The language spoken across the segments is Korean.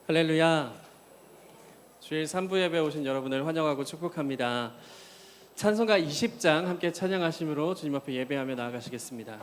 할렐루야. 주일 3부 예배에 오신 여러분을 환영하고 축복합니다. 찬송가 20장 함께 찬양하심으로 주님 앞에 예배하며 나아가시겠습니다.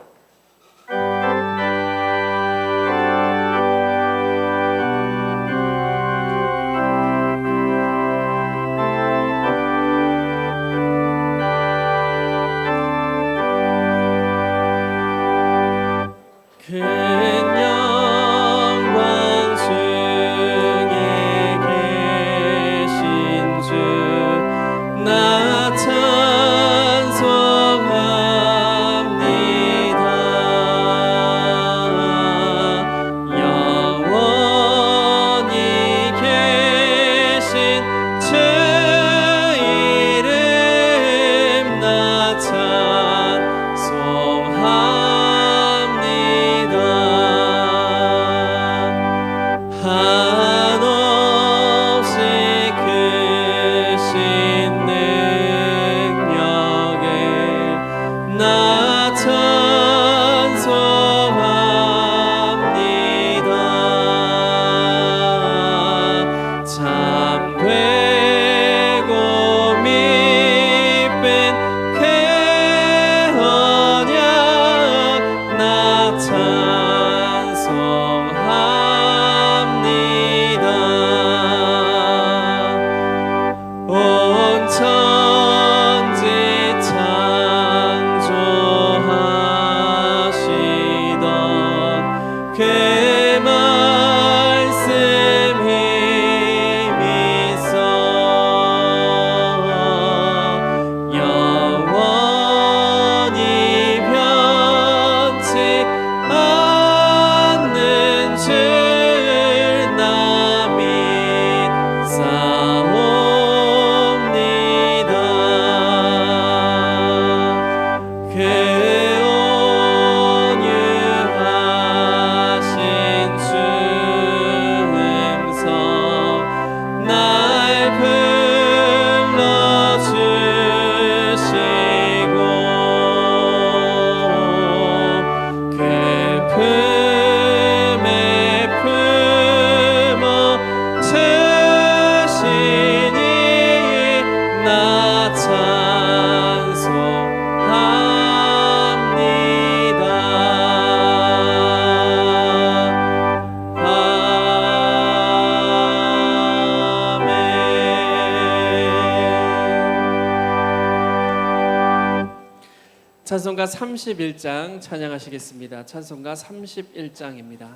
찬송가 31장 찬양하시겠습니다. 찬송가 31장입니다.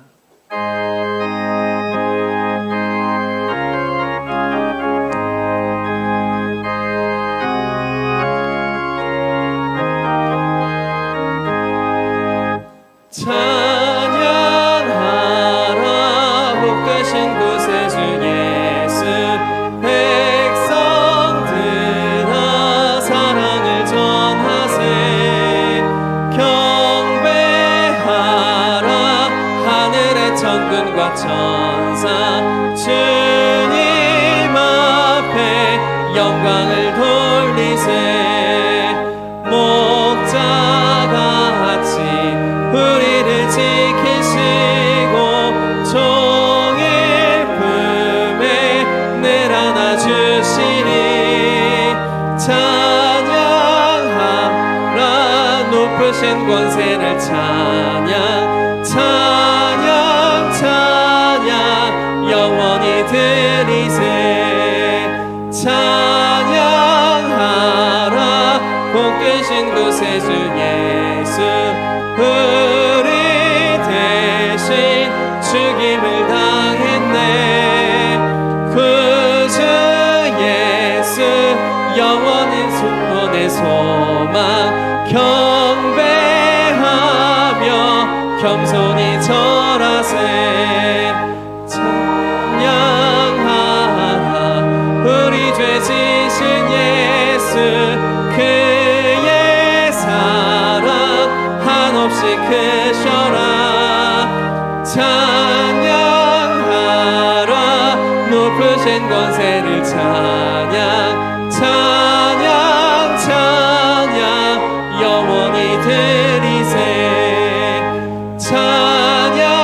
찬양하라 복 되신 구세주 예수 백성들아 사랑을 전하세 천군과 천사 주님 앞에 영광을 돌리세 목자같이 우리를 지키시고 종일 품에 늘 안아주시니 찬양하라 높으신 권세를 찬양 영원히 드리세 찬양하라 복 되신 구세주 예수 우리 대신 죽임을 당했네 구주 예수 영원히 소원의 소망 경배하며 겸손히 절하세 우리 죄 지신 예수 그의 사랑 한없이 크셔라 찬양하라 높으신 권세를 찬양 영원히 드리세 찬양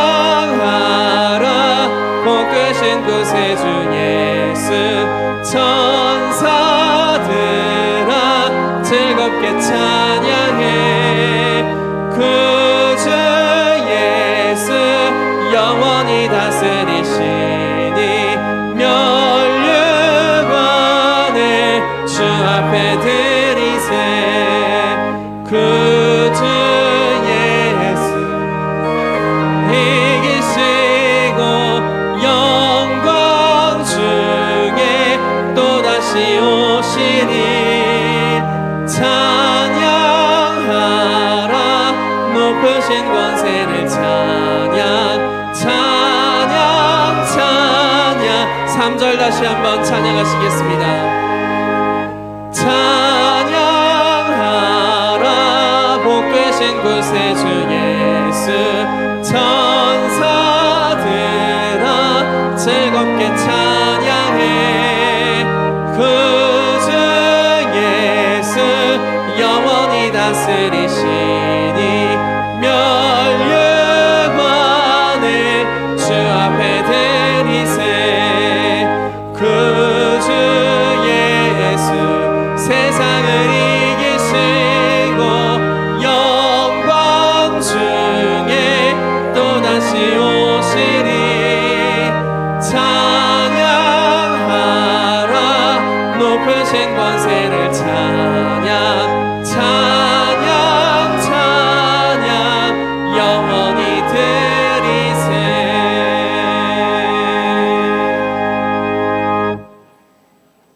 천사들아 즐겁게 찬양해. 구주 예수 영원히 다스리시니 면류관을 주 앞에 드리세. 구주 예수 이기시고 영광 중에 또다시 오시니 찬양하라. 높으신 권세를 찬양 찬양 찬양. 3절 다시 한번 찬양하시겠습니다. 찬양하라. 복되신 구세주 예수 천사들아 즐겁게 찬양해. 구주 예수 영원히 다스리시니 면류관을 주 앞에 드리세. 구주 예수 세상을 이기시고 영광 중에 또다시 오시니 찬양하라. 높으신 권세를 찬양 찬양 찬양 영원히 드리세.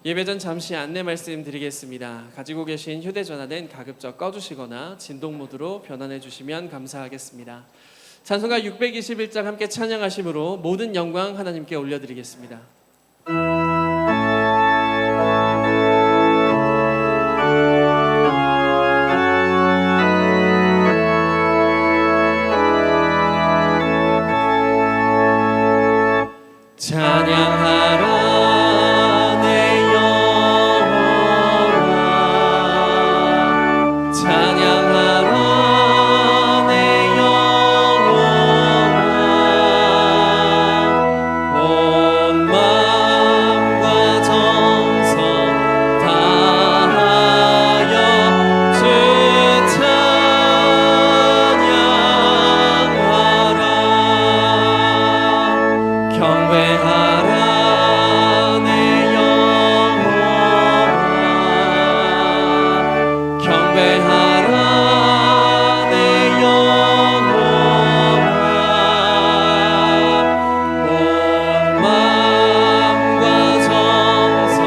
예배 전 잠시 안내 말씀드리겠습니다. 가지고 계신 휴대전화는 가급적 꺼주시거나 진동 모드로 변환해 주시면 감사하겠습니다. 찬송가 621장 함께 찬양하심으로 모든 영광 하나님께 올려드리겠습니다. 찬양하라 내 영혼아. 찬양하라 내 영혼아. 온 마음과 정성 다하여 주 찬양하라. 경배하라 내 영혼아. 경배하라 내 영혼아. 온 마음과 정성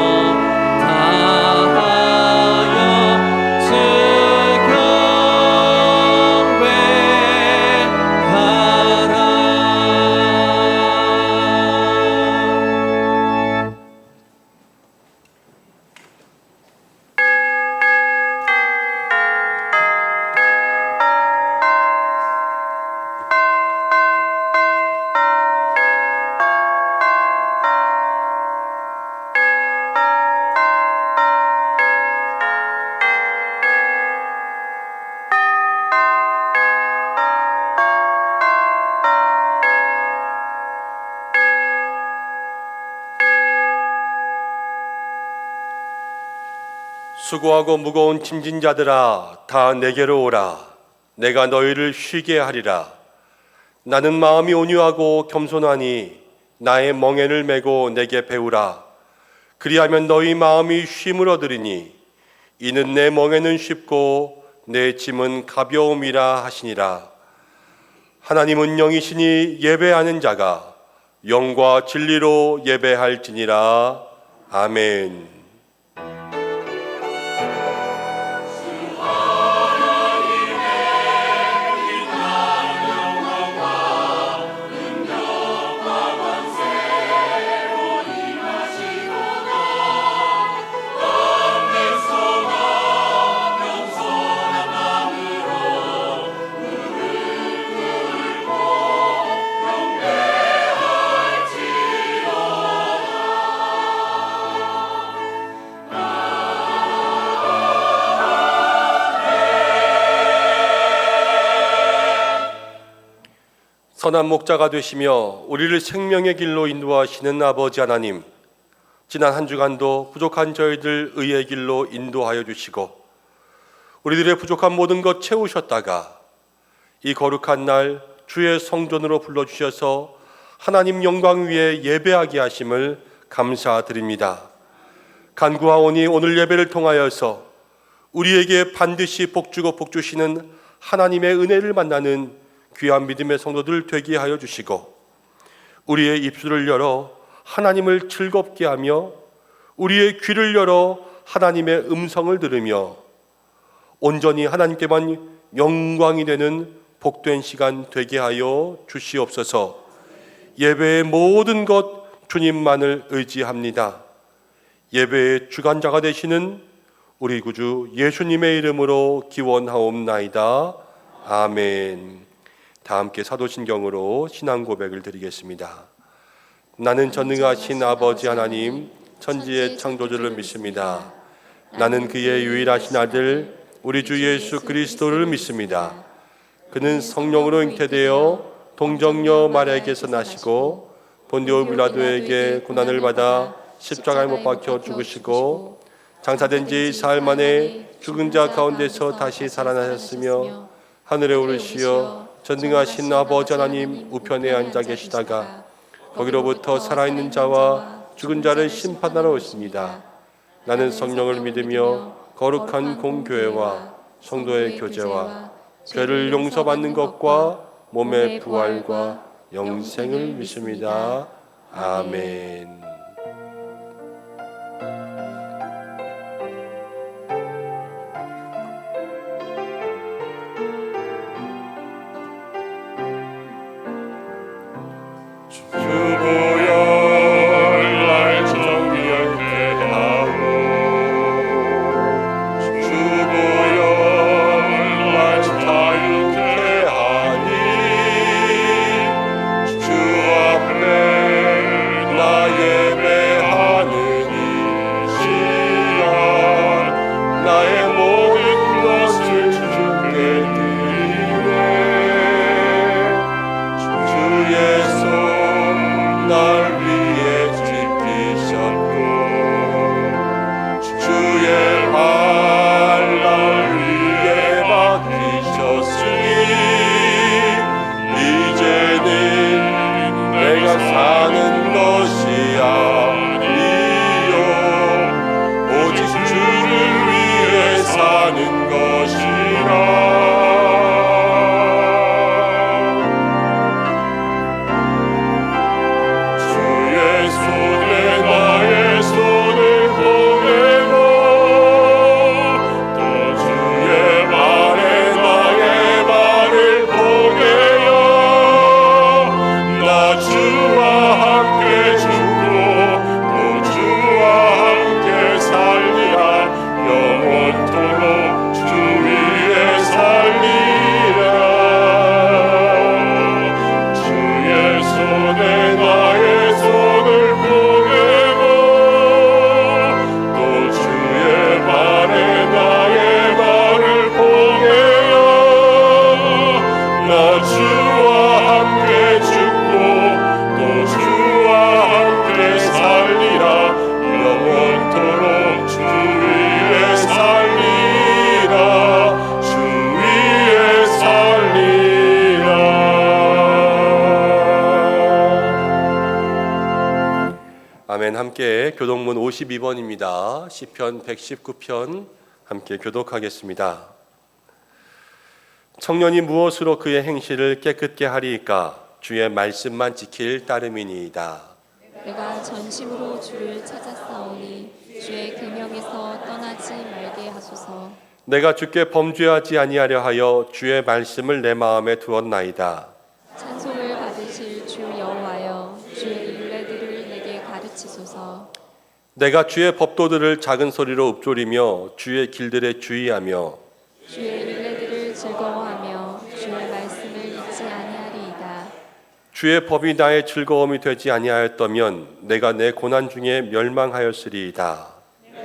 다하여 주 경배하라. 수고하고 무거운 짐진 자들아 다 내게로 오라. 내가 너희를 쉬게 하리라. 나는 마음이 온유하고 겸손하니 나의 멍에를 메고 내게 배우라. 그리하면 너희 마음이 쉼을 얻으리니 이는 내 멍에는 쉽고 내 짐은 가벼움이라 하시니라. 하나님은 영이시니 예배하는 자가 영과 진리로 예배할지니라. 아멘. 선한 목자가 되시며 우리를 생명의 길로 인도하시는 아버지 하나님, 지난 한 주간도 부족한 저희들 의의 길로 인도하여 주시고 우리들의 부족한 모든 것 채우셨다가 이 거룩한 날 주의 성전으로 불러주셔서 하나님 영광 위에 예배하게 하심을 감사드립니다. 간구하오니 오늘 예배를 통하여서 우리에게 반드시 복주고 복주시는 하나님의 은혜를 만나는 귀한 믿음의 성도들 되게 하여 주시고 우리의 입술을 열어 하나님을 즐겁게 하며 우리의 귀를 열어 하나님의 음성을 들으며 온전히 하나님께만 영광이 되는 복된 시간 되게 하여 주시옵소서. 예배의 모든 것 주님만을 의지합니다. 예배의 주관자가 되시는 우리 구주 예수님의 이름으로 기원하옵나이다. 아멘. 다 함께 사도신경으로 신앙 고백을 드리겠습니다. 나는 전능하신 아버지 하나님 천지의 창조주를 믿습니다. 나는 그의 유일하신 아들 우리 주 예수 그리스도를 믿습니다. 그는 성령으로 잉태되어 동정녀 마리아에게서 나시고 본디오 빌라도에게 고난을 받아 십자가에 못 박혀 죽으시고 장사된 지 사흘 만에 죽은 자 가운데서 다시 살아나셨으며 하늘에 오르시어 전능하신 아버지 하나님 우편에 앉아 계시다가 거기로부터 살아있는 자와 죽은 자를 심판하러 오십니다. 나는 성령을 믿으며 거룩한 공교회와 성도의 교제와 죄를 용서받는 것과 몸의 부활과 영생을 믿습니다. 아멘. 아멘. 함께 교독문 52번입니다. 시편 119편 함께 교독하겠습니다. 청년이 무엇으로 그의 행실을 깨끗게 하리이까? 주의 말씀만 지킬 따름이니이다. 내가 전심으로 주를 찾았사오니 주의 계명에서 떠나지 말게 하소서. 내가 주께 범죄하지 아니하려 하여 주의 말씀을 내 마음에 두었나이다. 찬송을 받으실 주 여호와여, 주의 율례들을 내게 가르치소서. 내가 주의 법도들을 작은 소리로 읊조리며 주의 길들에 주의하며 주의 율례들을 즐거워하며 주의 말씀을 잊지 아니하리이다. 주의 법이 나의 즐거움이 되지 아니하였다면 내가 내 고난 중에 멸망하였으리이다.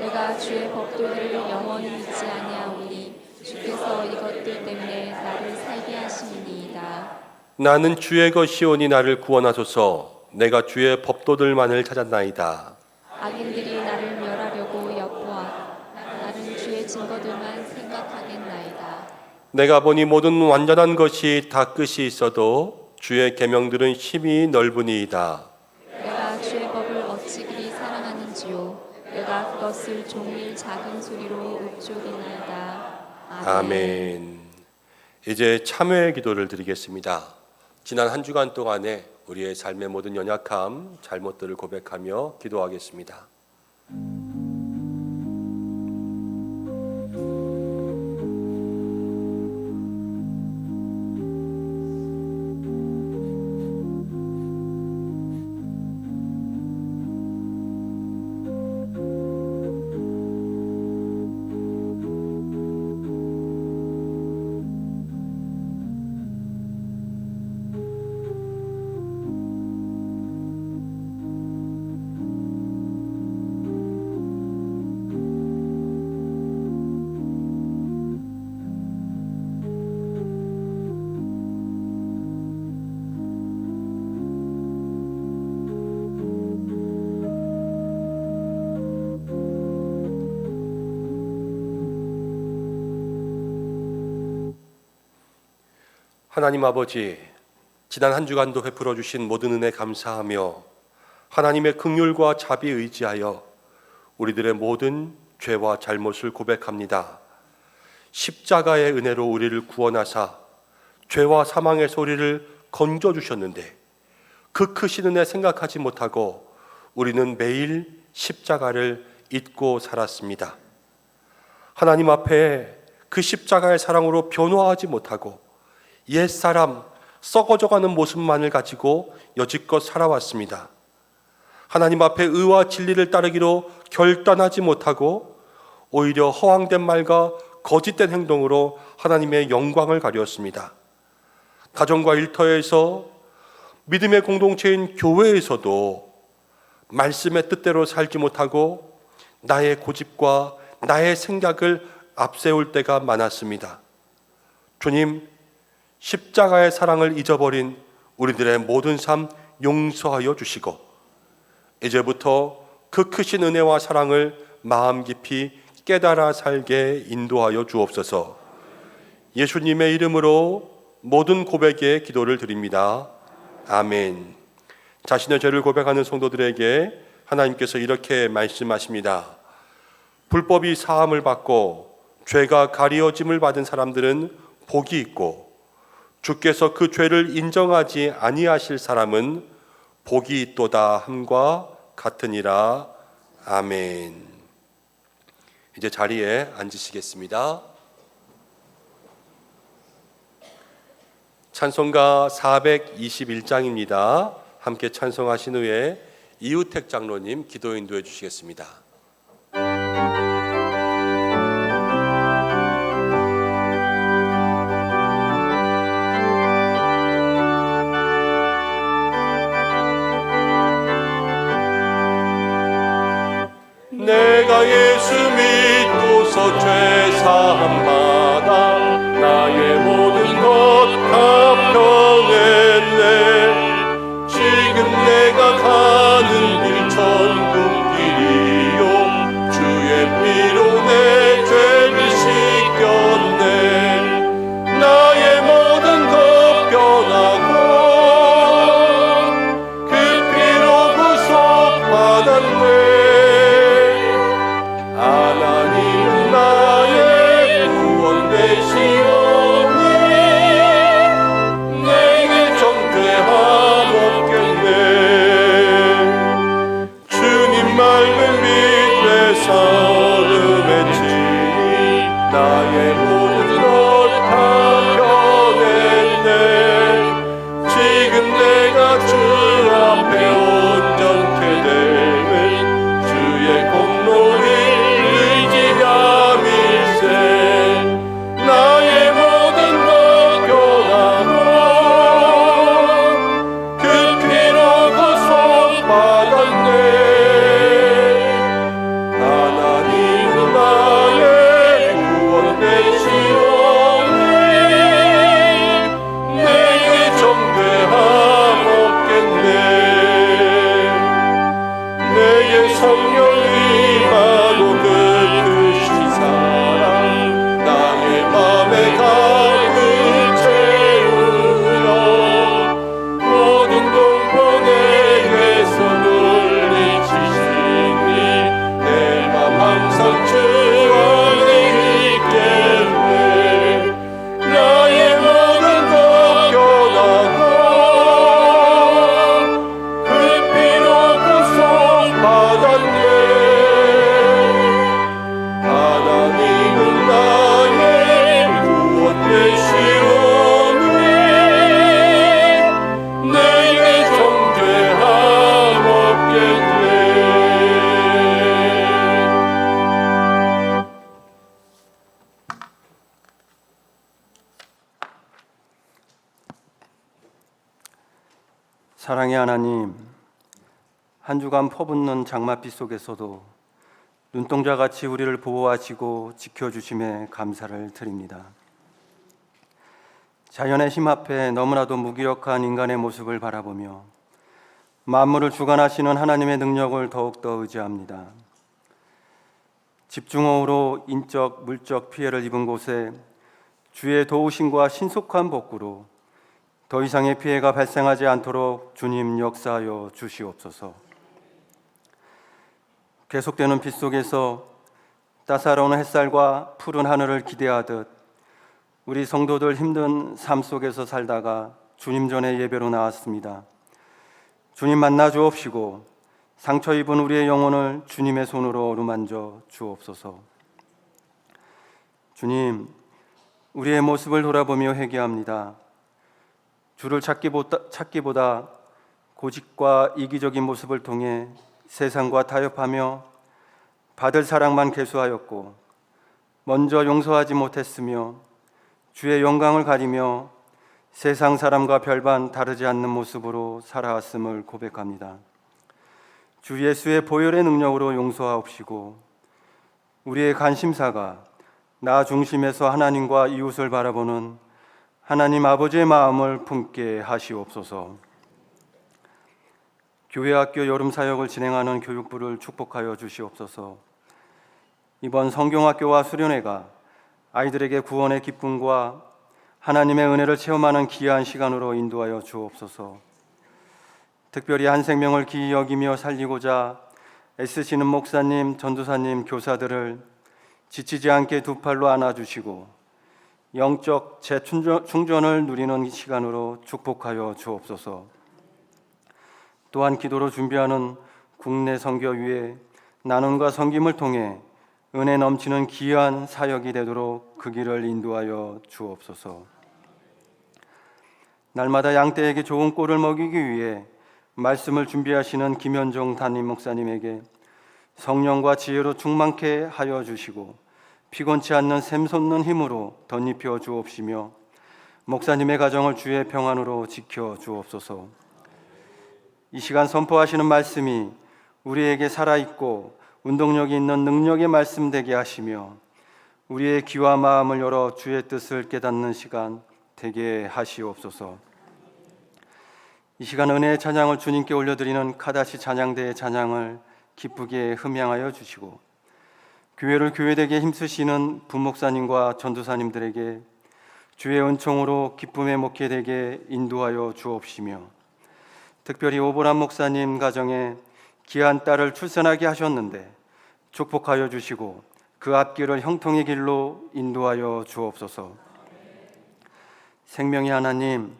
내가 주의 법도들을 영원히 잊지 아니하오니 주께서 이것들 때문에 나를 살게 하심이니이다. 나는 주의 것이오니 나를 구원하소서. 내가 주의 법도들만을 찾았나이다. 악인들이 나를 멸하려고 엿보아 나는 주의 증거들만 생각하겠나이다. 내가 보니 모든 완전한 것이 다 끝이 있어도 주의 계명들은 힘이 넓으니이다. 내가 주의 법을 어찌 그리 사랑하는지요. 내가 그것을 종일 작은 소리로 읊조리나이다. 아멘. 이제 참회의 기도를 드리겠습니다. 지난 한 주간 동안에 우리의 삶의 모든 연약함, 잘못들을 고백하며 기도하겠습니다. 하나님 아버지, 지난 한 주간도 베풀어 주신 모든 은혜 감사하며 하나님의 긍휼과 자비 의지하여 우리들의 모든 죄와 잘못을 고백합니다. 십자가의 은혜로 우리를 구원하사 죄와 사망에서 우리를 건져 주셨는데 그 크신 은혜 생각하지 못하고 우리는 매일 십자가를 잊고 살았습니다. 하나님 앞에 그 십자가의 사랑으로 변화하지 못하고 옛사람 썩어져가는 모습만을 가지고 여지껏 살아왔습니다. 하나님 앞에 의와 진리를 따르기로 결단하지 못하고 오히려 허황된 말과 거짓된 행동으로 하나님의 영광을 가렸습니다. 가정과 일터에서 믿음의 공동체인 교회에서도 말씀의 뜻대로 살지 못하고 나의 고집과 나의 생각을 앞세울 때가 많았습니다. 주님, 십자가의 사랑을 잊어버린 우리들의 모든 삶 용서하여 주시고 이제부터 그 크신 은혜와 사랑을 마음 깊이 깨달아 살게 인도하여 주옵소서. 예수님의 이름으로 모든 고백에 기도를 드립니다. 아멘. 자신의 죄를 고백하는 성도들에게 하나님께서 이렇게 말씀하십니다. 불법이 사함을 받고 죄가 가리워짐을 받은 사람들은 복이 있고 주께서 그 죄를 인정하지 아니하실 사람은 복이 있도다 함과 같으니라. 아멘. 이제 자리에 앉으시겠습니다. 찬송가 421장입니다. 함께 찬송하신 후에 이우택 장로님 기도 인도해 주시겠습니다. 내가 예수 믿고서 죄 사함 받아 나의 모든 것 다 평했네. 지금 내가 가는 길 천국 길이요 주의 피로 내 죄를 씻겼네. 나의 모든 것 변하고 그 피로 구속받았네. 하나님은 나 사랑의 하나님, 한 주간 퍼붓는 장맛비 속에서도 눈동자같이 우리를 보호하시고 지켜주심에 감사를 드립니다. 자연의 힘 앞에 너무나도 무기력한 인간의 모습을 바라보며 만물을 주관하시는 하나님의 능력을 더욱더 의지합니다. 집중호우로 인적, 물적 피해를 입은 곳에 주의 도우심과 신속한 복구로 더 이상의 피해가 발생하지 않도록 주님 역사하여 주시옵소서. 계속되는 빛 속에서 따사로운 햇살과 푸른 하늘을 기대하듯 우리 성도들 힘든 삶 속에서 살다가 주님 전에 예배로 나왔습니다. 주님 만나 주옵시고 상처 입은 우리의 영혼을 주님의 손으로 어루만져 주옵소서. 주님, 우리의 모습을 돌아보며 회개합니다. 주를 찾기보다 고집과 이기적인 모습을 통해 세상과 타협하며 받을 사랑만 계수하였고 먼저 용서하지 못했으며 주의 영광을 가리며 세상 사람과 별반 다르지 않는 모습으로 살아왔음을 고백합니다. 주 예수의 보혈의 능력으로 용서하옵시고 우리의 관심사가 나 중심에서 하나님과 이웃을 바라보는 하나님 아버지의 마음을 품게 하시옵소서. 교회학교 여름사역을 진행하는 교육부를 축복하여 주시옵소서. 이번 성경학교와 수련회가 아이들에게 구원의 기쁨과 하나님의 은혜를 체험하는 귀한 시간으로 인도하여 주옵소서. 특별히 한 생명을 귀히 여기며 살리고자 애쓰시는 목사님, 전도사님, 교사들을 지치지 않게 두 팔로 안아주시고 영적 재충전을 누리는 시간으로 축복하여 주옵소서. 또한 기도로 준비하는 국내 선교위에 나눔과 섬김을 통해 은혜 넘치는 귀한 사역이 되도록 그 길을 인도하여 주옵소서. 날마다 양떼에게 좋은 꼴을 먹이기 위해 말씀을 준비하시는 김현종 담임 목사님에게 성령과 지혜로 충만케 하여 주시고 피곤치 않는 샘솟는 힘으로 덧입혀 주옵시며 목사님의 가정을 주의 평안으로 지켜 주옵소서. 이 시간 선포하시는 말씀이 우리에게 살아있고 운동력이 있는 능력의 말씀 되게 하시며 우리의 귀와 마음을 열어 주의 뜻을 깨닫는 시간 되게 하시옵소서. 이 시간 은혜의 찬양을 주님께 올려드리는 카다시 찬양대의 찬양을 기쁘게 흠양하여 주시고 교회를 교회되게 힘쓰시는 부목사님과 전도사님들에게 주의 은총으로 기쁨의 목회되게 인도하여 주옵시며 특별히 오보람 목사님 가정에 귀한 딸을 출산하게 하셨는데 축복하여 주시고 그 앞길을 형통의 길로 인도하여 주옵소서. 생명의 하나님,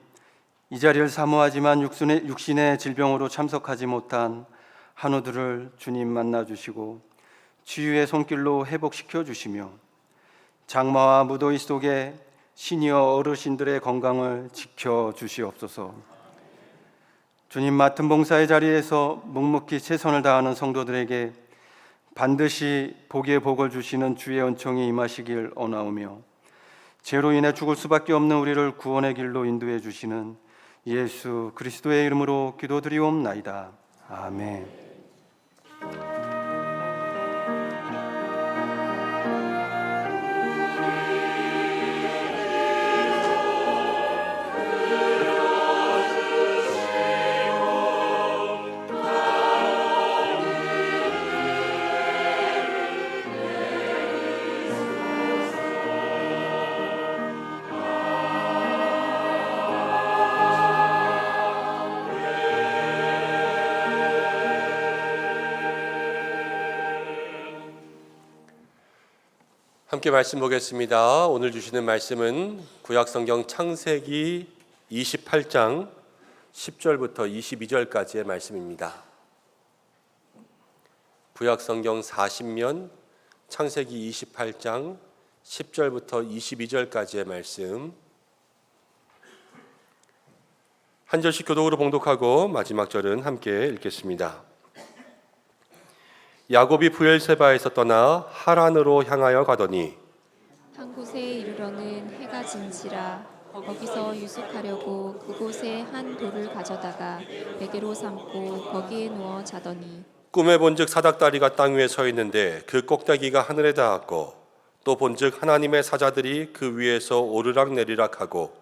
이 자리를 사모하지만 육신의 질병으로 참석하지 못한 한우들을 주님 만나 주시고 치유의 손길로 회복시켜 주시며 장마와 무더위 속에 시니어 어르신들의 건강을 지켜 주시옵소서. 주님 맡은 봉사의 자리에서 묵묵히 최선을 다하는 성도들에게 반드시 복의 복을 주시는 주의 은총이 임하시길 원하오며 죄로 인해 죽을 수밖에 없는 우리를 구원의 길로 인도해 주시는 예수 그리스도의 이름으로 기도드리옵나이다. 아멘. 함께 말씀 보겠습니다. 오늘 주시는 말씀은 구약성경 창세기 28장 10절부터 22절까지의 말씀입니다. 구약성경 40면 창세기 28장 10절부터 22절까지의 말씀 한 절씩 교독으로 봉독하고 마지막 절은 함께 읽겠습니다. 야곱이 브엘세바에서 떠나 하란으로 향하여 가더니 한 곳에 이르러는 해가 진지라 거기서 유숙하려고 그곳에 한 돌을 가져다가 베개로 삼고 거기에 누워 자더니 꿈에 본즉 사닥다리가 땅 위에 서 있는데 그 꼭대기가 하늘에 닿았고 또 본즉 하나님의 사자들이 그 위에서 오르락 내리락 하고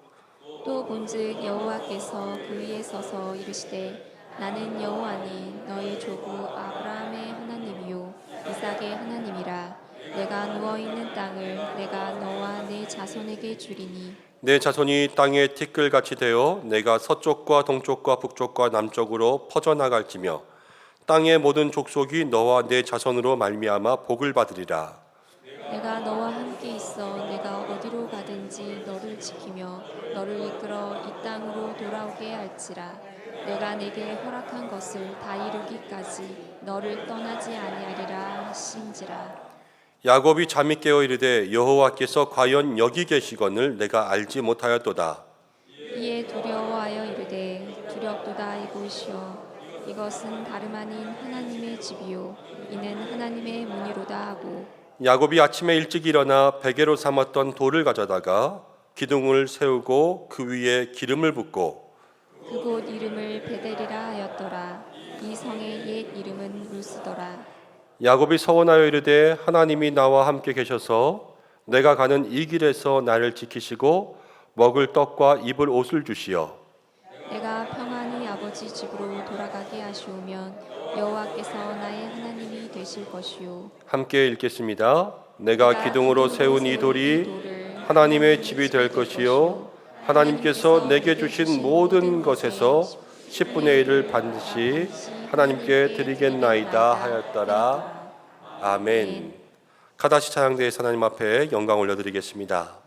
또 본즉 여호와께서 그 위에 서서 이르시되 나는 여호와니 너희 조부 아브라함의 하나님이요 이삭의 하나님이라. 내가 누워 있는 땅을 내가 너와 내 자손에게 주리니 내 자손이 땅에 티끌같이 되어 내가 서쪽과 동쪽과 북쪽과 남쪽으로 퍼져나갈지며 땅의 모든 족속이 너와 내 자손으로 말미암아 복을 받으리라. 내가 너와 함께 있어 내가 어디로 가든지 너를 지키며 너를 이끌어 이 땅으로 돌아오게 할지라. 내가 내게 허락한 것을 다 이루기까지 너를 떠나지 아니하리라 하신지라. 야곱이 잠이 깨어 이르되 여호와께서 과연 여기 계시거늘 내가 알지 못하였도다. 이에 두려워하여 이르되 두렵도다 이곳이여 이것은 다름 아닌 하나님의 집이요 이는 하나님의 문이로다 하고 야곱이 아침에 일찍 일어나 베개로 삼았던 돌을 가져다가 기둥을 세우고 그 위에 기름을 붓고 그곳 이름을 베델이라 하였더라. 이 성의 옛 이름은 루스더라. 야곱이 서원하여 이르되 하나님이 나와 함께 계셔서 내가 가는 이 길에서 나를 지키시고 먹을 떡과 입을 옷을 주시어 내가 평안히 아버지 집으로 돌아가게 하시오면 여호와께서 나의 하나님이 되실 것이요 함께 읽겠습니다. 내가 기둥으로 세운 이 돌이 하나님의 집이 될 것이요 하나님께서 내게 주신 모든 것에서 10분의 1을 반드시 하나님께 드리겠나이다 하였더라. 아멘. 카다시 찬양대에서 하나님 앞에 영광 올려드리겠습니다.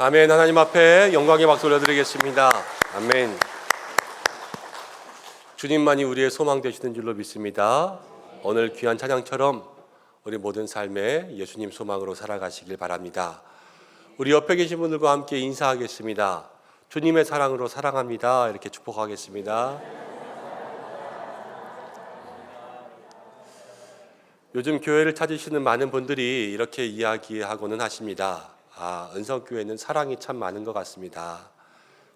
아멘. 하나님 앞에 영광의 박수 올려드리겠습니다. 아멘. 주님만이 우리의 소망 되시는 줄로 믿습니다. 오늘 귀한 찬양처럼 우리 모든 삶에 예수님 소망으로 살아가시길 바랍니다. 우리 옆에 계신 분들과 함께 인사하겠습니다. 주님의 사랑으로 사랑합니다. 이렇게 축복하겠습니다. 요즘 교회를 찾으시는 많은 분들이 이렇게 이야기하고는 하십니다. 은성교회는 사랑이 참 많은 것 같습니다.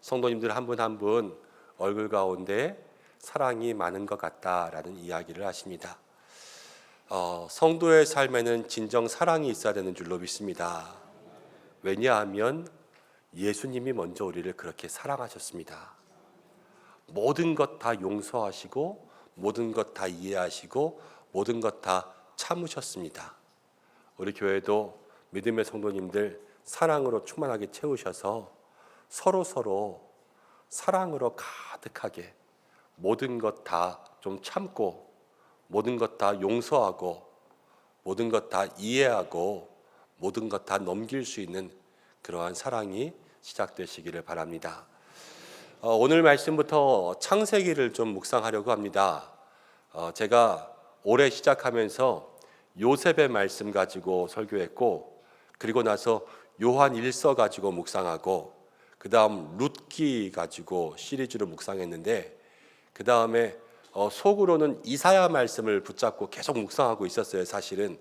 성도님들 한 분 한 분 얼굴 가운데 사랑이 많은 것 같다라는 이야기를 하십니다. 성도의 삶에는 진정 사랑이 있어야 되는 줄로 믿습니다. 왜냐하면 예수님이 먼저 우리를 그렇게 사랑하셨습니다. 모든 것 다 용서하시고 모든 것 다 이해하시고 모든 것 다 참으셨습니다. 우리 교회도 믿음의 성도님들 사랑으로 충만하게 채우셔서 서로 사랑으로 가득하게 모든 것 다 좀 참고 모든 것 다 용서하고 모든 것 다 이해하고 모든 것 다 넘길 수 있는 그러한 사랑이 시작되시기를 바랍니다. 오늘 말씀부터 창세기를 좀 묵상하려고 합니다. 제가 올해 시작하면서 요셉의 말씀 가지고 설교했고 그리고 나서 요한 1서 가지고 묵상하고 그 다음 룻기 가지고 시리즈로 묵상했는데 그 다음에 속으로는 이사야 말씀을 붙잡고 계속 묵상하고 있었어요. 사실은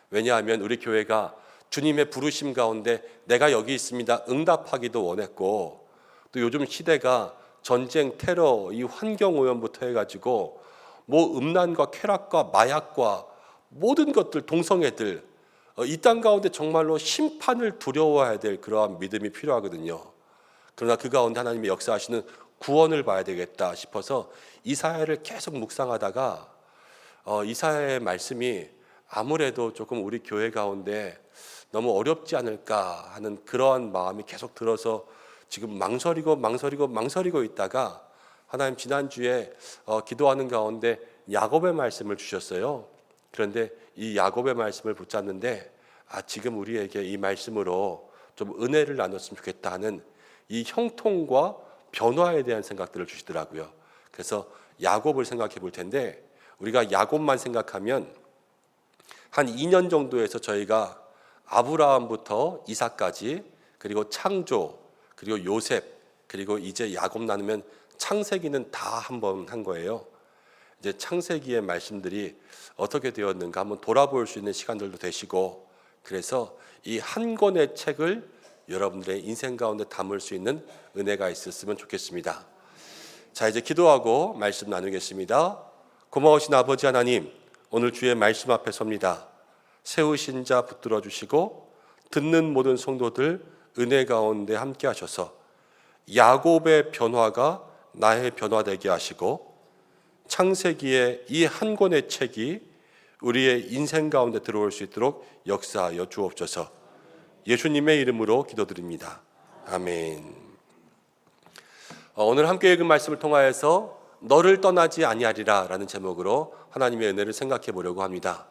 왜냐하면 우리 교회가 주님의 부르심 가운데 내가 여기 있습니다 응답하기도 원했고 또 요즘 시대가 전쟁, 테러, 이 환경오염부터 해가지고 뭐 음란과 쾌락과 마약과 모든 것들 동성애들 이 땅 가운데 정말로 심판을 두려워해야 될 그러한 믿음이 필요하거든요. 그러나 그 가운데 하나님의 역사하시는 구원을 봐야 되겠다 싶어서 이사야를 계속 묵상하다가 이사야의 말씀이 아무래도 조금 우리 교회 가운데 너무 어렵지 않을까 하는 그러한 마음이 계속 들어서 지금 망설이고 있다가 하나님 지난주에 기도하는 가운데 야곱의 말씀을 주셨어요. 그런데 이 야곱의 말씀을 붙잡는데 지금 우리에게 이 말씀으로 좀 은혜를 나눴으면 좋겠다 하는 이 형통과 변화에 대한 생각들을 주시더라고요. 그래서 야곱을 생각해 볼 텐데 우리가 야곱만 생각하면 한 2년 정도에서 저희가 아브라함부터 이삭까지 그리고 창조 그리고 요셉 그리고 이제 야곱 나누면 창세기는 다 한 번 한 거예요. 이제 창세기의 말씀들이 어떻게 되었는가 한번 돌아볼 수 있는 시간들도 되시고 그래서 이 한 권의 책을 여러분들의 인생 가운데 담을 수 있는 은혜가 있었으면 좋겠습니다. 자, 이제 기도하고 말씀 나누겠습니다. 고마우신 아버지 하나님, 오늘 주의 말씀 앞에 섭니다. 세우신 자 붙들어 주시고 듣는 모든 성도들 은혜 가운데 함께 하셔서 야곱의 변화가 나의 변화되게 하시고 창세기의 이 한 권의 책이 우리의 인생 가운데 들어올 수 있도록 역사하여 주옵소서. 예수님의 이름으로 기도드립니다. 아멘. 오늘 함께 읽은 말씀을 통하여서 너를 떠나지 아니하리라 라는 제목으로 하나님의 은혜를 생각해 보려고 합니다.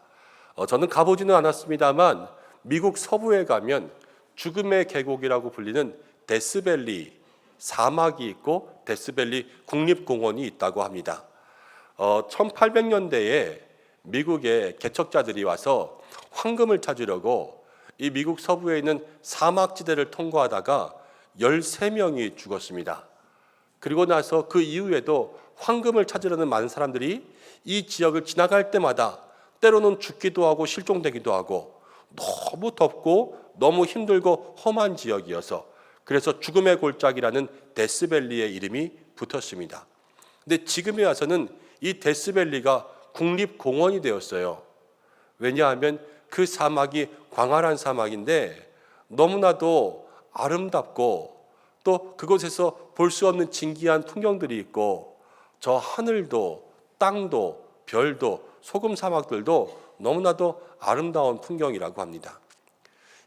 저는 가보지는 않았습니다만 미국 서부에 가면 죽음의 계곡이라고 불리는 데스밸리 사막이 있고 데스밸리 국립공원이 있다고 합니다. 1800년대에 미국의 개척자들이 와서 황금을 찾으려고 이 미국 서부에 있는 사막지대를 통과하다가 13명이 죽었습니다. 그리고 나서 그 이후에도 황금을 찾으려는 많은 사람들이 이 지역을 지나갈 때마다 때로는 죽기도 하고 실종되기도 하고 너무 덥고 너무 힘들고 험한 지역이어서 그래서 죽음의 골짜기라는 데스밸리의 이름이 붙었습니다. 근데 지금에 와서는 이 데스밸리가 국립공원이 되었어요. 왜냐하면 그 사막이 광활한 사막인데 너무나도 아름답고 또 그곳에서 볼 수 없는 진기한 풍경들이 있고 저 하늘도 땅도 별도 소금 사막들도 너무나도 아름다운 풍경이라고 합니다.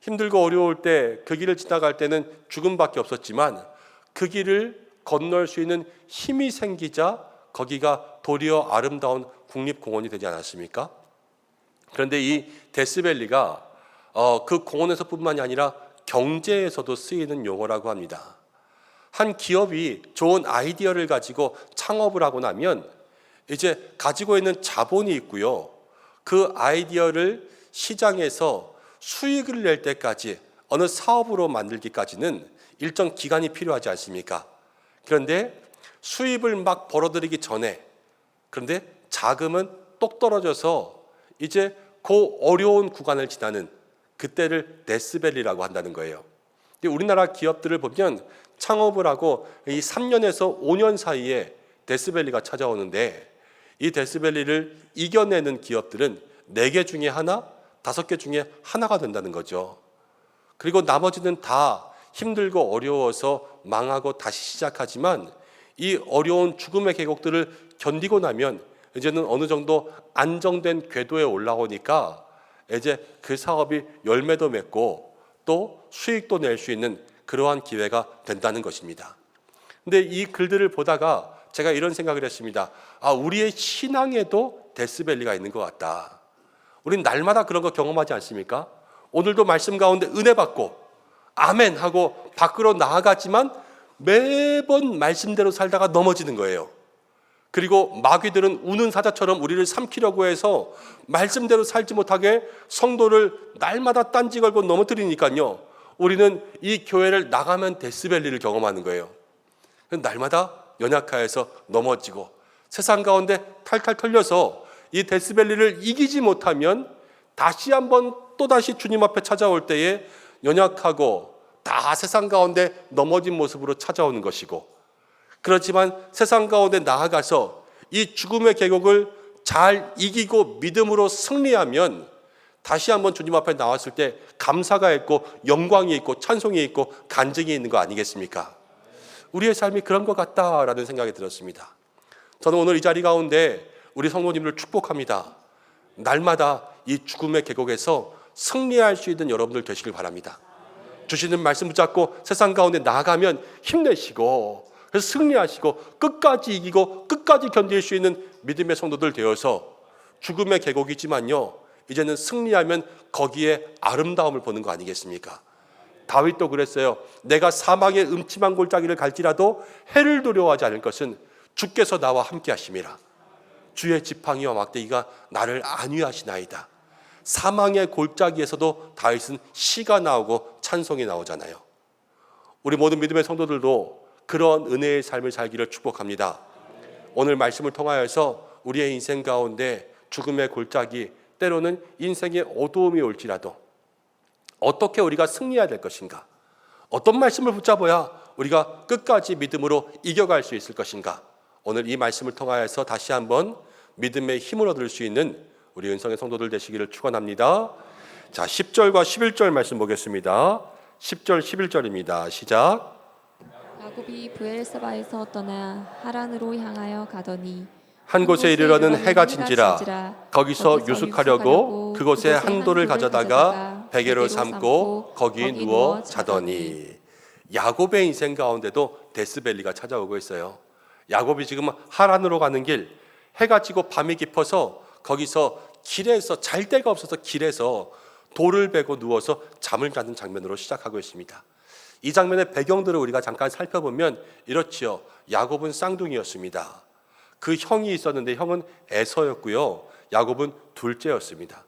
힘들고 어려울 때 그 길을 지나갈 때는 죽음밖에 없었지만 그 길을 건널 수 있는 힘이 생기자 거기가 도리어 아름다운 국립공원이 되지 않았습니까? 그런데 이 데스밸리가 그 공원에서뿐만이 아니라 경제에서도 쓰이는 용어라고 합니다. 한 기업이 좋은 아이디어를 가지고 창업을 하고 나면 이제 가지고 있는 자본이 있고요. 그 아이디어를 시장에서 수익을 낼 때까지 어느 사업으로 만들기까지는 일정 기간이 필요하지 않습니까? 그런데 수입을 막 벌어들이기 전에, 그런데 자금은 똑 떨어져서 이제 그 어려운 구간을 지나는 그때를 데스밸리라고 한다는 거예요. 근데 우리나라 기업들을 보면 창업을 하고 이 3년에서 5년 사이에 데스밸리가 찾아오는데, 이 데스밸리를 이겨내는 기업들은 4개 중에 하나, 5개 중에 하나가 된다는 거죠. 그리고 나머지는 다 힘들고 어려워서 망하고 다시 시작하지만, 이 어려운 죽음의 계곡들을 견디고 나면 이제는 어느 정도 안정된 궤도에 올라오니까 이제 그 사업이 열매도 맺고 또 수익도 낼 수 있는 그러한 기회가 된다는 것입니다. 근데 이 글들을 보다가 제가 이런 생각을 했습니다. 우리의 신앙에도 데스밸리가 있는 것 같다. 우린 날마다 그런 거 경험하지 않습니까? 오늘도 말씀 가운데 은혜 받고 아멘 하고 밖으로 나아가지만 매번 말씀대로 살다가 넘어지는 거예요. 그리고 마귀들은 우는 사자처럼 우리를 삼키려고 해서 말씀대로 살지 못하게 성도를 날마다 딴지 걸고 넘어뜨리니까요, 우리는 이 교회를 나가면 데스밸리를 경험하는 거예요. 날마다 연약하여서 넘어지고 세상 가운데 탈탈 털려서 이 데스밸리를 이기지 못하면 다시 한번 또다시 주님 앞에 찾아올 때에 연약하고 다 세상 가운데 넘어진 모습으로 찾아오는 것이고, 그렇지만 세상 가운데 나아가서 이 죽음의 계곡을 잘 이기고 믿음으로 승리하면 다시 한번 주님 앞에 나왔을 때 감사가 있고 영광이 있고 찬송이 있고 간증이 있는 거 아니겠습니까? 우리의 삶이 그런 것 같다라는 생각이 들었습니다. 저는 오늘 이 자리 가운데 우리 성도님들 축복합니다. 날마다 이 죽음의 계곡에서 승리할 수 있는 여러분들 되시길 바랍니다. 주시는 말씀 붙잡고 세상 가운데 나아가면 힘내시고, 그래서 승리하시고 끝까지 이기고 끝까지 견딜 수 있는 믿음의 성도들 되어서, 죽음의 계곡이지만요, 이제는 승리하면 거기에 아름다움을 보는 거 아니겠습니까? 다윗도 그랬어요. 내가 사망의 음침한 골짜기를 갈지라도 해를 두려워하지 않을 것은 주께서 나와 함께 하심이라. 주의 지팡이와 막대기가 나를 안위하시나이다. 사망의 골짜기에서도 다윗은 시가 나오고 찬송이 나오잖아요. 우리 모든 믿음의 성도들도 그런 은혜의 삶을 살기를 축복합니다. 오늘 말씀을 통하여서 우리의 인생 가운데 죽음의 골짜기, 때로는 인생의 어두움이 올지라도 어떻게 우리가 승리해야 될 것인가, 어떤 말씀을 붙잡아야 우리가 끝까지 믿음으로 이겨갈 수 있을 것인가, 오늘 이 말씀을 통하여서 다시 한번 믿음의 힘을 얻을 수 있는 우리 은성의 성도들 되시기를 축원합니다. 자, 10절과 11절 말씀 보겠습니다. 10절 11절입니다. 시작. 야곱이 브엘세바에서 떠나 하란으로 향하여 가더니 한 곳에 이르러는 해가 진지라. 거기서 유숙하려고 그곳에 한 돌을 가져다가 베개로 삼고 거기 누워 자더니. 야곱의 인생 가운데도 데스밸리가 찾아오고 있어요. 야곱이 지금 하란으로 가는 길, 해가 지고 밤이 깊어서 거기서 길에서, 잘 데가 없어서 길에서 돌을 베고 누워서 잠을 자는 장면으로 시작하고 있습니다. 이 장면의 배경들을 우리가 잠깐 살펴보면 이렇지요. 야곱은 쌍둥이였습니다. 그 형이 있었는데 형은 에서였고요, 야곱은 둘째였습니다.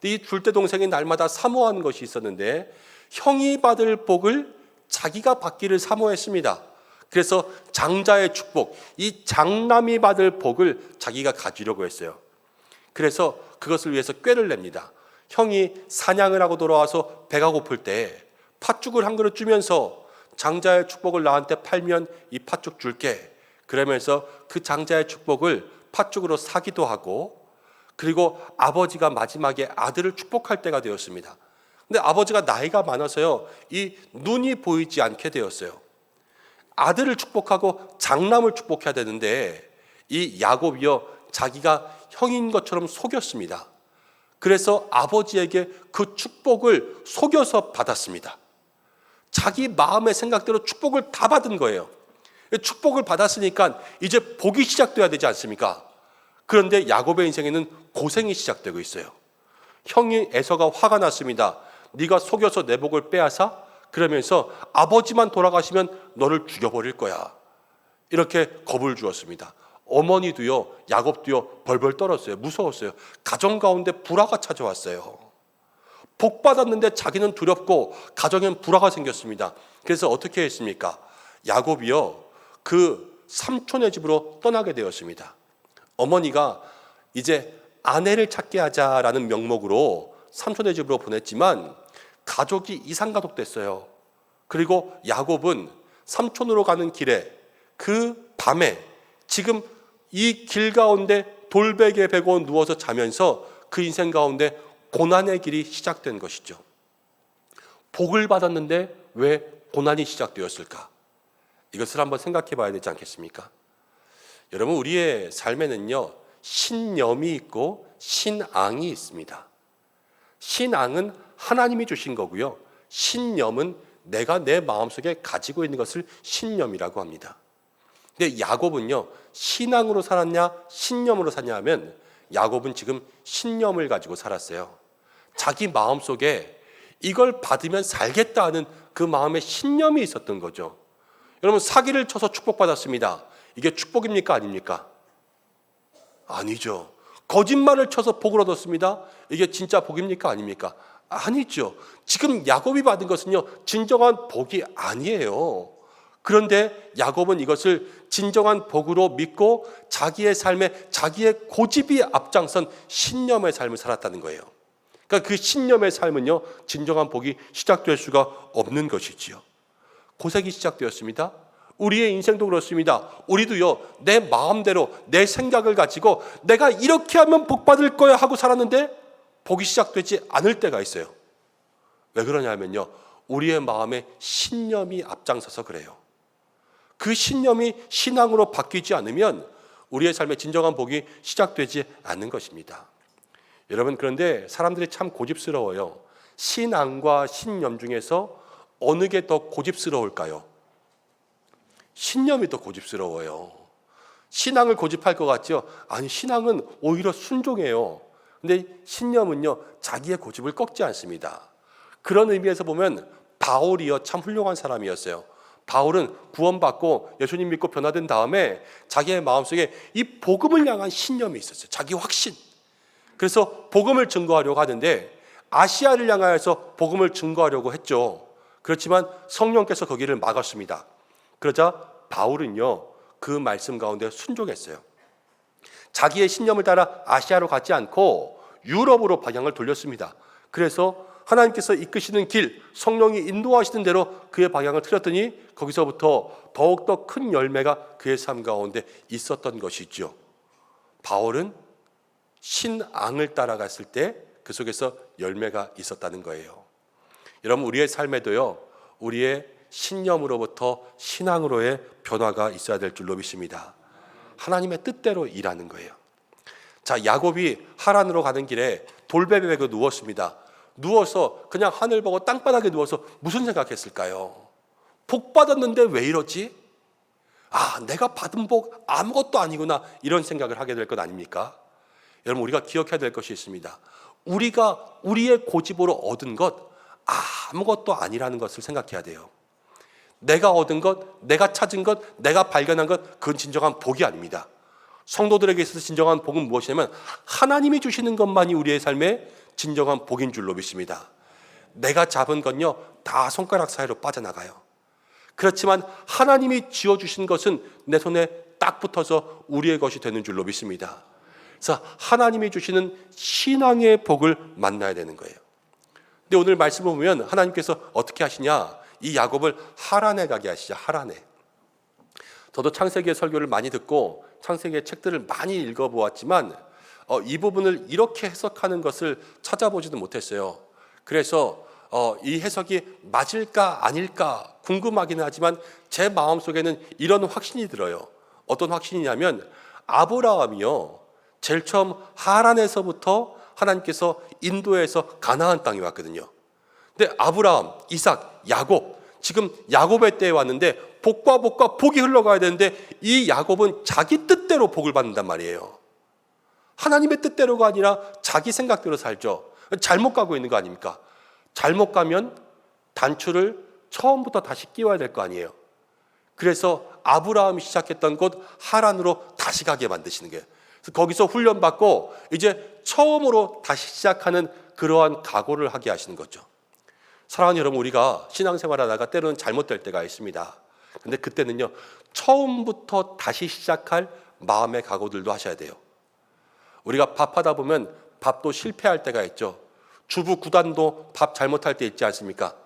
이 둘째 동생이 날마다 사모하는 것이 있었는데, 형이 받을 복을 자기가 받기를 사모했습니다. 그래서 장자의 축복, 이 장남이 받을 복을 자기가 가지려고 했어요. 그래서 그것을 위해서 꾀를 냅니다. 형이 사냥을 하고 돌아와서 배가 고플 때 팥죽을 한 그릇 주면서 장자의 축복을 나한테 팔면 이 팥죽 줄게. 그러면서 그 장자의 축복을 팥죽으로 사기도 하고, 그리고 아버지가 마지막에 아들을 축복할 때가 되었습니다. 근데 아버지가 나이가 많아서요, 이 눈이 보이지 않게 되었어요. 아들을 축복하고 장남을 축복해야 되는데 이 야곱이요, 자기가 형인 것처럼 속였습니다. 그래서 아버지에게 그 축복을 속여서 받았습니다. 자기 마음의 생각대로 축복을 다 받은 거예요. 축복을 받았으니까 이제 복이 시작돼야 되지 않습니까? 그런데 야곱의 인생에는 고생이 시작되고 있어요. 형이 에서가 화가 났습니다. 네가 속여서 내 복을 빼앗아 그러면서 아버지만 돌아가시면 너를 죽여버릴 거야. 이렇게 겁을 주었습니다. 어머니도요, 야곱도요, 벌벌 떨었어요. 무서웠어요. 가정 가운데 불화가 찾아왔어요. 복 받았는데 자기는 두렵고 가정엔 불화가 생겼습니다. 그래서 어떻게 했습니까? 야곱이요, 그 삼촌의 집으로 떠나게 되었습니다. 어머니가 이제 아내를 찾게 하자라는 명목으로 삼촌의 집으로 보냈지만 가족이 이상가족 됐어요. 그리고 야곱은 삼촌으로 가는 길에 그 밤에 지금 이 길 가운데 돌베개 베고 누워서 자면서 그 인생 가운데 고난의 길이 시작된 것이죠. 복을 받았는데 왜 고난이 시작되었을까? 이것을 한번 생각해 봐야 되지 않겠습니까? 여러분, 우리의 삶에는요, 신념이 있고 신앙이 있습니다. 신앙은 하나님이 주신 거고요, 신념은 내가 내 마음속에 가지고 있는 것을 신념이라고 합니다. 근데 야곱은요, 신앙으로 살았냐 신념으로 살냐 하면 야곱은 지금 신념을 가지고 살았어요. 자기 마음속에 이걸 받으면 살겠다 하는 그 마음의 신념이 있었던 거죠. 여러분, 사기를 쳐서 축복받았습니다. 이게 축복입니까 아닙니까? 아니죠. 거짓말을 쳐서 복을 얻었습니다. 이게 진짜 복입니까 아닙니까? 아니죠. 지금 야곱이 받은 것은요, 진정한 복이 아니에요. 그런데 야곱은 이것을 진정한 복으로 믿고 자기의 삶에 자기의 고집이 앞장선 신념의 삶을 살았다는 거예요. 그러니까 그 신념의 삶은요, 진정한 복이 시작될 수가 없는 것이지요. 고생이 시작되었습니다. 우리의 인생도 그렇습니다. 우리도요, 내 마음대로 내 생각을 가지고 내가 이렇게 하면 복 받을 거야 하고 살았는데 복이 시작되지 않을 때가 있어요. 왜 그러냐면요, 우리의 마음에 신념이 앞장서서 그래요. 그 신념이 신앙으로 바뀌지 않으면 우리의 삶에 진정한 복이 시작되지 않는 것입니다. 여러분, 그런데 사람들이 참 고집스러워요. 신앙과 신념 중에서 어느 게 더 고집스러울까요? 신념이 더 고집스러워요. 신앙을 고집할 것 같죠? 아니, 신앙은 오히려 순종해요. 근데 신념은요, 자기의 고집을 꺾지 않습니다. 그런 의미에서 보면 바울이요, 참 훌륭한 사람이었어요. 바울은 구원받고 예수님 믿고 변화된 다음에 자기의 마음속에 이 복음을 향한 신념이 있었어요. 자기 확신. 그래서 복음을 증거하려고 하는데 아시아를 향하여서 복음을 증거하려고 했죠. 그렇지만 성령께서 거기를 막았습니다. 그러자 바울은요, 그 말씀 가운데 순종했어요. 자기의 신념을 따라 아시아로 가지 않고 유럽으로 방향을 돌렸습니다. 그래서 하나님께서 이끄시는 길, 성령이 인도하시는 대로 그의 방향을 틀었더니 거기서부터 더욱더 큰 열매가 그의 삶 가운데 있었던 것이죠. 바울은 신앙을 따라갔을 때 그 속에서 열매가 있었다는 거예요. 여러분, 우리의 삶에도요, 우리의 신념으로부터 신앙으로의 변화가 있어야 될 줄로 믿습니다. 하나님의 뜻대로 일하는 거예요. 자, 야곱이 하란으로 가는 길에 돌베개 베고 누웠습니다. 누워서 그냥 하늘 보고 땅바닥에 누워서 무슨 생각했을까요? 복 받았는데 왜 이러지? 아, 내가 받은 복 아무것도 아니구나, 이런 생각을 하게 될 것 아닙니까? 여러분, 우리가 기억해야 될 것이 있습니다. 우리가 우리의 고집으로 얻은 것 아무것도 아니라는 것을 생각해야 돼요. 내가 얻은 것, 내가 찾은 것, 내가 발견한 것, 그건 진정한 복이 아닙니다. 성도들에게 있어서 진정한 복은 무엇이냐면 하나님이 주시는 것만이 우리의 삶에 진정한 복인 줄로 믿습니다. 내가 잡은 건요, 다 손가락 사이로 빠져나가요. 그렇지만 하나님이 지어주신 것은 내 손에 딱 붙어서 우리의 것이 되는 줄로 믿습니다. 그래서 하나님이 주시는 신앙의 복을 만나야 되는 거예요. 근데 오늘 말씀을 보면 하나님께서 어떻게 하시냐, 이 야곱을 하란에 가게 하시죠. 하란에. 저도 창세기의 설교를 많이 듣고 창세기의 책들을 많이 읽어보았지만 이 부분을 이렇게 해석하는 것을 찾아보지도 못했어요. 그래서 이 해석이 맞을까 아닐까 궁금하기는 하지만 제 마음속에는 이런 확신이 들어요. 어떤 확신이냐면 아브라함이요, 제일 처음 하란에서부터 하나님께서 인도에서 가나안 땅에 왔거든요. 근데 아브라함, 이삭, 야곱, 지금 야곱의 때에 왔는데 복과 복이 흘러가야 되는데 이 야곱은 자기 뜻대로 복을 받는단 말이에요. 하나님의 뜻대로가 아니라 자기 생각대로 살죠. 잘못 가고 있는 거 아닙니까? 잘못 가면 단추를 처음부터 다시 끼워야 될 거 아니에요. 그래서 아브라함이 시작했던 곳 하란으로 다시 가게 만드시는 거예요. 그래서 거기서 훈련받고 이제 처음으로 다시 시작하는 그러한 각오를 하게 하시는 거죠. 사랑하는 여러분, 우리가 신앙생활하다가 때로는 잘못될 때가 있습니다. 근데 그때는요, 처음부터 다시 시작할 마음의 각오들도 하셔야 돼요. 우리가 밥하다 보면 밥도 실패할 때가 있죠. 주부 구단도 밥 잘못할 때 있지 않습니까?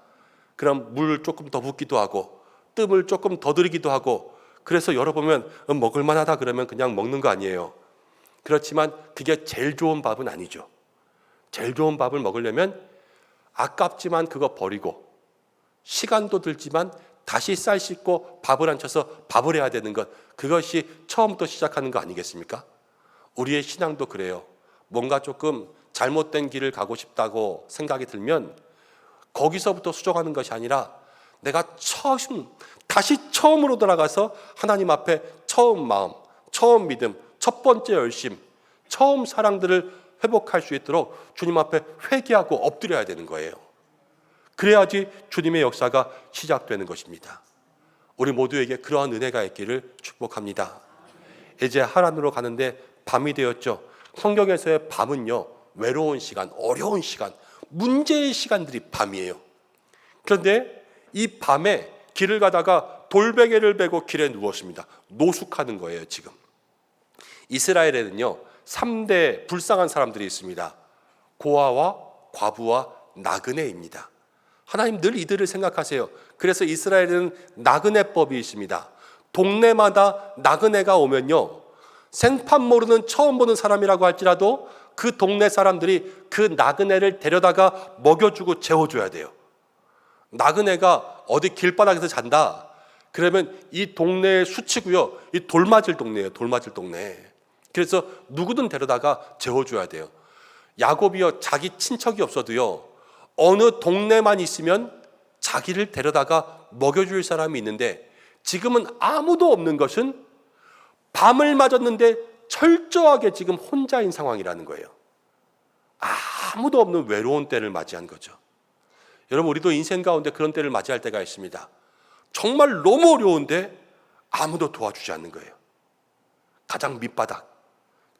그럼 물 조금 더 붓기도 하고 뜸을 조금 더 들이기도 하고, 그래서 열어보면 먹을만하다 그러면 그냥 먹는 거 아니에요. 그렇지만 그게 제일 좋은 밥은 아니죠. 제일 좋은 밥을 먹으려면 아깝지만 그거 버리고, 시간도 들지만 다시 쌀 씻고 밥을 안 쳐서 밥을 해야 되는 것, 그것이 처음부터 시작하는 거 아니겠습니까? 우리의 신앙도 그래요. 뭔가 조금 잘못된 길을 가고 싶다고 생각이 들면 거기서부터 수정하는 것이 아니라 내가 다시 처음으로 돌아가서 하나님 앞에 처음 마음, 처음 믿음, 첫 번째 열심, 처음 사랑들을 회복할 수 있도록 주님 앞에 회개하고 엎드려야 되는 거예요. 그래야지 주님의 역사가 시작되는 것입니다. 우리 모두에게 그러한 은혜가 있기를 축복합니다. 이제 하란으로 가는데 밤이 되었죠. 성경에서의 밤은요, 외로운 시간, 어려운 시간, 문제의 시간들이 밤이에요. 그런데 이 밤에 길을 가다가 돌베개를 베고 길에 누웠습니다. 노숙하는 거예요. 지금 이스라엘에는요 3대 불쌍한 사람들이 있습니다. 고아와 과부와 나그네입니다. 하나님 늘 이들을 생각하세요. 그래서 이스라엘에는 나그네법이 있습니다. 동네마다 나그네가 오면요, 생판 모르는 처음 보는 사람이라고 할지라도 그 동네 사람들이 그 나그네를 데려다가 먹여주고 재워줘야 돼요. 나그네가 어디 길바닥에서 잔다 그러면 이 동네의 수치고요, 이 돌맞을 동네예요. 돌맞을 동네. 그래서 누구든 데려다가 재워줘야 돼요. 야곱이요, 자기 친척이 없어도요, 어느 동네만 있으면 자기를 데려다가 먹여줄 사람이 있는데, 지금은 아무도 없는 것은 밤을 맞았는데 철저하게 지금 혼자인 상황이라는 거예요. 아무도 없는 외로운 때를 맞이한 거죠. 여러분, 우리도 인생 가운데 그런 때를 맞이할 때가 있습니다. 정말 너무 어려운데 아무도 도와주지 않는 거예요. 가장 밑바닥,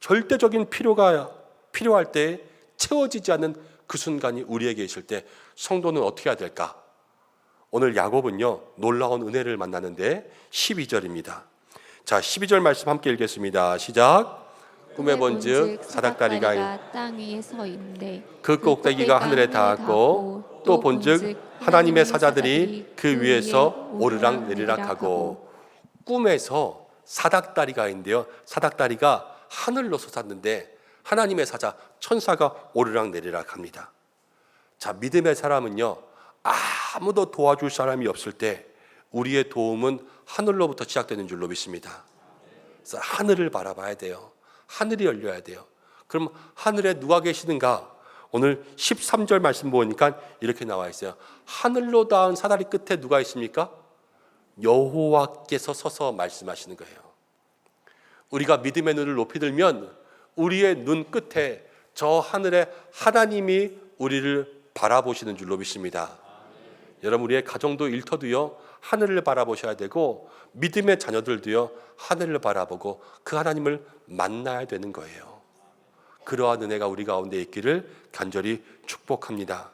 절대적인 필요가 필요할 때 채워지지 않는 그 순간이 우리에게 있을 때 성도는 어떻게 해야 될까? 오늘 야곱은요, 놀라운 은혜를 만나는데 12절입니다. 자, 12절 말씀 함께 읽겠습니다. 시작. 꿈에 본즉 사닥다리가 땅 위에 서 있네. 그 꼭대기가 하늘에 닿았고 또 본즉 하나님의 사자들이 그 위에서 오르락 내리락 하고. 꿈에서 사닥다리가 있는데요, 사닥다리가 하늘로 솟았는데 하나님의 사자 천사가 오르락 내리락 합니다. 자, 믿음의 사람은요, 아무도 도와줄 사람이 없을 때 우리의 도움은 하늘로부터 시작되는 줄로 믿습니다. 그래서 하늘을 바라봐야 돼요. 하늘이 열려야 돼요. 그럼 하늘에 누가 계시는가? 오늘 13절 말씀 보니까 이렇게 나와 있어요. 하늘로 닿은 사다리 끝에 누가 있습니까? 여호와께서 서서 말씀하시는 거예요. 우리가 믿음의 눈을 높이 들면 우리의 눈 끝에 저 하늘에 하나님이 우리를 바라보시는 줄로 믿습니다. 여러분, 우리의 가정도 일터도요, 하늘을 바라보셔야 되고, 믿음의 자녀들도요, 하늘을 바라보고 그 하나님을 만나야 되는 거예요. 그러한 은혜가 우리 가운데 있기를 간절히 축복합니다.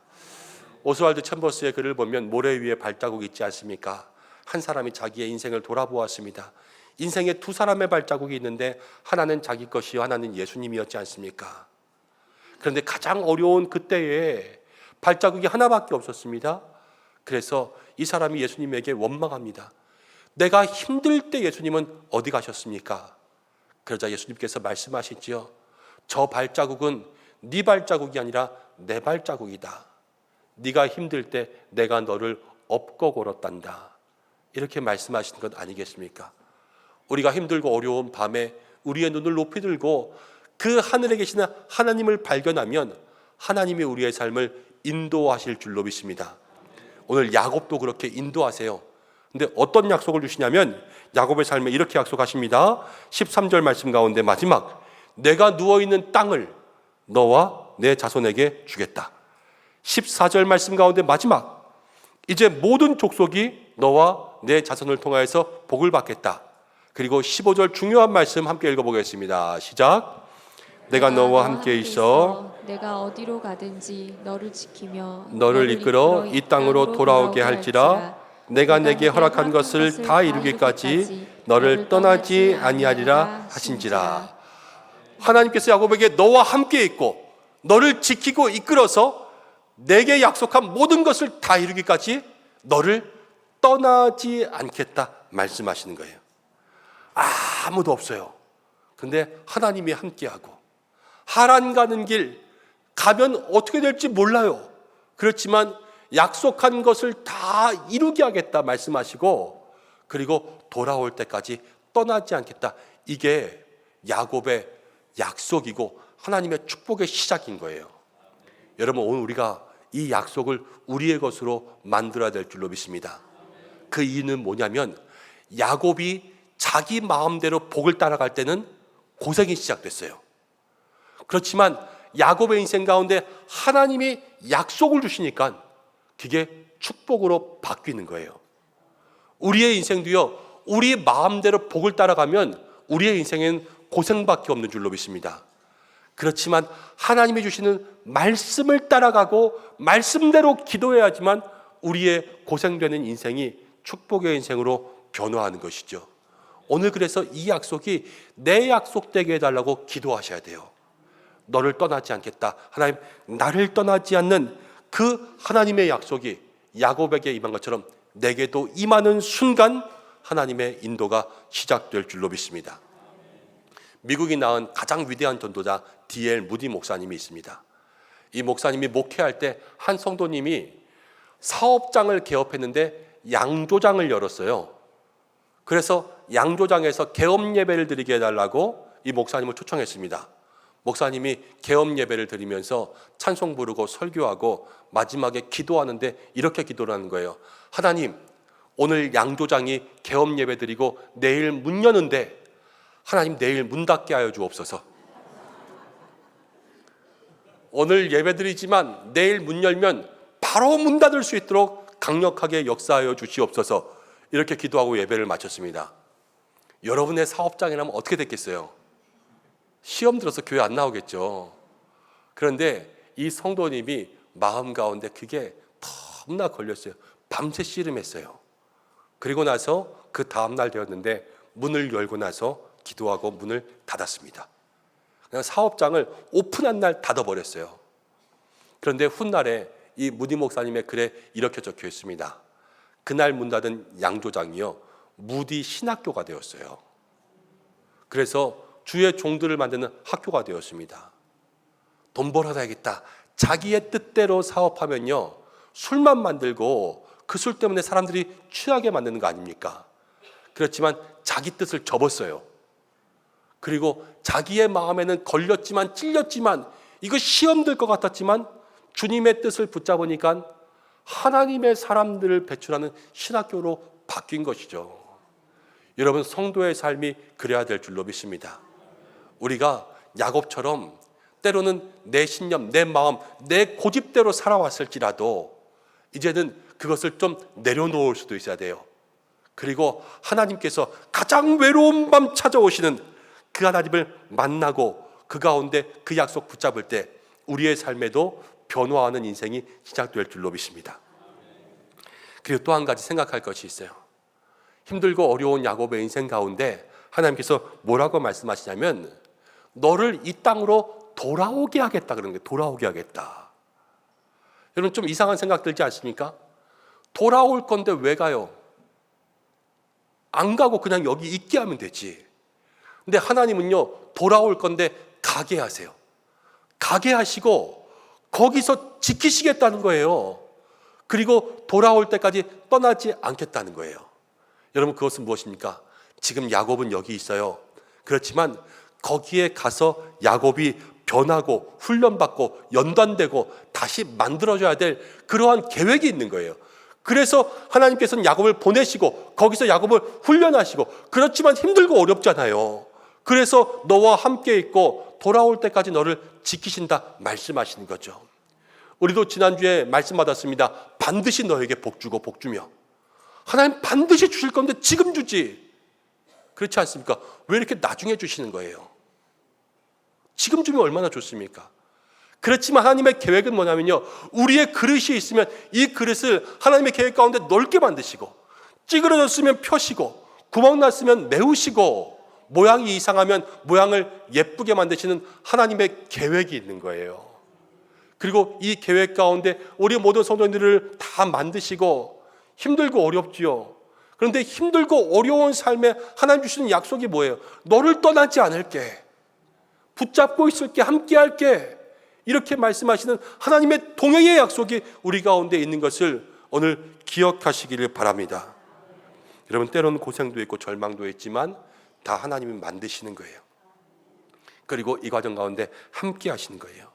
오스왈드 챔버스의 글을 보면 모래 위에 발자국이 있지 않습니까? 한 사람이 자기의 인생을 돌아보았습니다. 인생에 두 사람의 발자국이 있는데 하나는 자기 것이요, 하나는 예수님이었지 않습니까? 그런데 가장 어려운 그때에 발자국이 하나밖에 없었습니다. 그래서 이 사람이 예수님에게 원망합니다. 내가 힘들 때 예수님은 어디 가셨습니까? 그러자 예수님께서 말씀하시지요. 저 발자국은 네 발자국이 아니라 내 발자국이다. 네가 힘들 때 내가 너를 업고 걸었단다. 이렇게 말씀하시는 것 아니겠습니까? 우리가 힘들고 어려운 밤에 우리의 눈을 높이 들고 그 하늘에 계시는 하나님을 발견하면 하나님이 우리의 삶을 인도하실 줄로 믿습니다. 오늘 야곱도 그렇게 인도하세요. 근데 어떤 약속을 주시냐면 야곱의 삶에 이렇게 약속하십니다. 13절 말씀 가운데 마지막, 내가 누워있는 땅을 너와 내 자손에게 주겠다. 14절 말씀 가운데 마지막, 이제 모든 족속이 너와 내 자손을 통하여서 복을 받겠다. 그리고 15절 중요한 말씀 함께 읽어보겠습니다. 시작. 내가 너와 함께 있어 내가 어디로 가든지 너를 지키며 너를 이끌어 이 땅으로 돌아오게 할지라. 내가 내게 허락한 것을 다 이루기까지 너를 떠나지 아니하리라 하신지라. 하나님께서 야곱에게 너와 함께 있고 너를 지키고 이끌어서 내게 약속한 모든 것을 다 이루기까지 너를 떠나지 않겠다 말씀하시는 거예요. 아무도 없어요. 근데 하나님이 함께하고 하란 가는 길 가면 어떻게 될지 몰라요. 그렇지만 약속한 것을 다 이루게 하겠다 말씀하시고 그리고 돌아올 때까지 떠나지 않겠다. 이게 야곱의 약속이고 하나님의 축복의 시작인 거예요. 여러분, 오늘 우리가 이 약속을 우리의 것으로 만들어야 될 줄로 믿습니다. 그 이유는 뭐냐면 야곱이 자기 마음대로 복을 따라갈 때는 고생이 시작됐어요. 그렇지만 야곱의 인생 가운데 하나님이 약속을 주시니까 그게 축복으로 바뀌는 거예요. 우리의 인생도요, 우리 마음대로 복을 따라가면 우리의 인생엔 고생밖에 없는 줄로 믿습니다. 그렇지만 하나님이 주시는 말씀을 따라가고 말씀대로 기도해야지만 우리의 고생되는 인생이 축복의 인생으로 변화하는 것이죠. 오늘 그래서 이 약속이 내 약속되게 해달라고 기도하셔야 돼요. 너를 떠나지 않겠다. 하나님, 나를 떠나지 않는 그 하나님의 약속이 야곱에게 임한 것처럼 내게도 임하는 순간 하나님의 인도가 시작될 줄로 믿습니다. 미국이 낳은 가장 위대한 전도자 D.L. 무디 목사님이 있습니다. 이 목사님이 목회할 때 한 성도님이 사업장을 개업했는데 양조장을 열었어요. 그래서 양조장에서 개업 예배를 드리게 해달라고 이 목사님을 초청했습니다. 목사님이 개업 예배를 드리면서 찬송 부르고 설교하고 마지막에 기도하는데 이렇게 기도를 하는 거예요. 하나님, 오늘 양조장이 개업 예배 드리고 내일 문 여는데 하나님 내일 문 닫게 하여 주옵소서. 오늘 예배 드리지만 내일 문 열면 바로 문 닫을 수 있도록 강력하게 역사하여 주시옵소서. 이렇게 기도하고 예배를 마쳤습니다. 여러분의 사업장이라면 어떻게 됐겠어요? 시험 들어서 교회 안 나오겠죠. 그런데 이 성도님이 마음 가운데 그게 너무나 걸렸어요. 밤새 씨름했어요. 그리고 나서 그 다음날 되었는데 문을 열고 나서 기도하고 문을 닫았습니다. 그냥 사업장을 오픈한 날 닫아버렸어요. 그런데 훗날에 이 무디 목사님의 글에 이렇게 적혀 있습니다. 그날 문 닫은 양조장이요, 무디 신학교가 되었어요. 그래서 주의 종들을 만드는 학교가 되었습니다. 돈 벌어야겠다. 자기의 뜻대로 사업하면요, 술만 만들고 그 술 때문에 사람들이 취하게 만드는 거 아닙니까? 그렇지만 자기 뜻을 접었어요. 그리고 자기의 마음에는 걸렸지만 찔렸지만 이거 시험 들 것 같았지만 주님의 뜻을 붙잡으니까 하나님의 사람들을 배출하는 신학교로 바뀐 것이죠. 여러분, 성도의 삶이 그래야 될 줄로 믿습니다. 우리가 야곱처럼 때로는 내 신념, 내 마음, 내 고집대로 살아왔을지라도 이제는 그것을 좀 내려놓을 수도 있어야 돼요. 그리고 하나님께서 가장 외로운 밤 찾아오시는 그 하나님을 만나고 그 가운데 그 약속 붙잡을 때 우리의 삶에도 변화하는 인생이 시작될 줄로 믿습니다. 그리고 또 한 가지 생각할 것이 있어요. 힘들고 어려운 야곱의 인생 가운데 하나님께서 뭐라고 말씀하시냐면 너를 이 땅으로 돌아오게 하겠다 그러는 거예요. 돌아오게 하겠다. 여러분, 좀 이상한 생각 들지 않습니까? 돌아올 건데 왜 가요? 안 가고 그냥 여기 있게 하면 되지. 근데 하나님은요, 돌아올 건데 가게 하세요. 가게 하시고 거기서 지키시겠다는 거예요. 그리고 돌아올 때까지 떠나지 않겠다는 거예요. 여러분, 그것은 무엇입니까? 지금 야곱은 여기 있어요. 그렇지만 거기에 가서 야곱이 변하고 훈련받고 연단되고 다시 만들어져야 될 그러한 계획이 있는 거예요. 그래서 하나님께서는 야곱을 보내시고 거기서 야곱을 훈련하시고, 그렇지만 힘들고 어렵잖아요. 그래서 너와 함께 있고 돌아올 때까지 너를 지키신다 말씀하시는 거죠. 우리도 지난주에 말씀 받았습니다. 반드시 너에게 복 주고 복 주며. 하나님 반드시 주실 건데 지금 주지. 그렇지 않습니까? 왜 이렇게 나중에 주시는 거예요? 지금 주면 얼마나 좋습니까? 그렇지만 하나님의 계획은 뭐냐면요, 우리의 그릇이 있으면 이 그릇을 하나님의 계획 가운데 넓게 만드시고, 찌그러졌으면 펴시고, 구멍 났으면 메우시고, 모양이 이상하면 모양을 예쁘게 만드시는 하나님의 계획이 있는 거예요. 그리고 이 계획 가운데 우리 모든 성도님들을 다 만드시고, 힘들고 어렵지요. 그런데 힘들고 어려운 삶에 하나님 주시는 약속이 뭐예요? 너를 떠나지 않을게, 붙잡고 있을게, 함께 할게, 이렇게 말씀하시는 하나님의 동행의 약속이 우리 가운데 있는 것을 오늘 기억하시기를 바랍니다. 여러분, 때로는 고생도 있고 절망도 있지만 다 하나님이 만드시는 거예요. 그리고 이 과정 가운데 함께 하시는 거예요.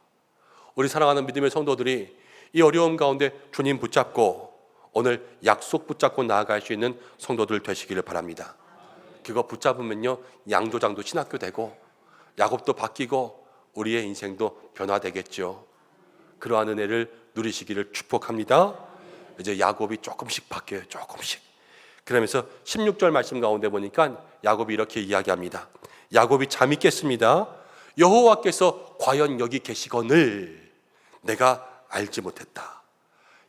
우리 사랑하는 믿음의 성도들이 이 어려움 가운데 주님 붙잡고 오늘 약속 붙잡고 나아갈 수 있는 성도들 되시기를 바랍니다. 그거 붙잡으면요, 양조장도 신학교 되고 야곱도 바뀌고 우리의 인생도 변화되겠죠. 그러한 은혜를 누리시기를 축복합니다. 이제 야곱이 조금씩 바뀌어요. 조금씩. 그러면서 16절 말씀 가운데 보니까 야곱이 이렇게 이야기합니다. 야곱이 잠이 깼습니다. 여호와께서 과연 여기 계시거늘 내가 알지 못했다.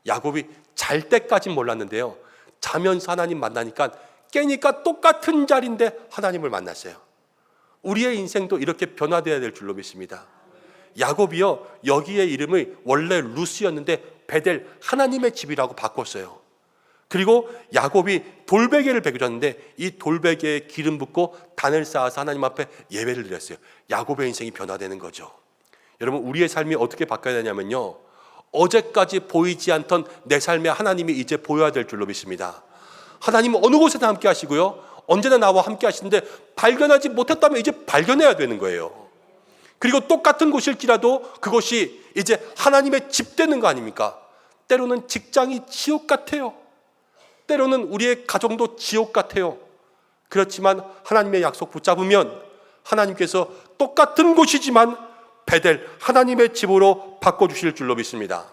야곱이 잘 때까진 몰랐는데요, 자면서 하나님 만나니까 깨니까 똑같은 자리인데 하나님을 만났어요. 우리의 인생도 이렇게 변화되어야 될 줄로 믿습니다. 야곱이요, 여기의 이름이 원래 루스였는데 베델, 하나님의 집이라고 바꿨어요. 그리고 야곱이 돌베개를 베겨줬는데 이 돌베개에 기름 붓고 단을 쌓아서 하나님 앞에 예배를 드렸어요. 야곱의 인생이 변화되는 거죠. 여러분, 우리의 삶이 어떻게 바뀌어야 되냐면요, 어제까지 보이지 않던 내 삶에 하나님이 이제 보여야 될 줄로 믿습니다. 하나님은 어느 곳에나 함께 하시고요, 언제나 나와 함께 하시는데 발견하지 못했다면 이제 발견해야 되는 거예요. 그리고 똑같은 곳일지라도 그것이 이제 하나님의 집 되는 거 아닙니까? 때로는 직장이 지옥 같아요. 때로는 우리의 가정도 지옥 같아요. 그렇지만 하나님의 약속 붙잡으면 하나님께서 똑같은 곳이지만 베델, 하나님의 집으로 바꿔주실 줄로 믿습니다.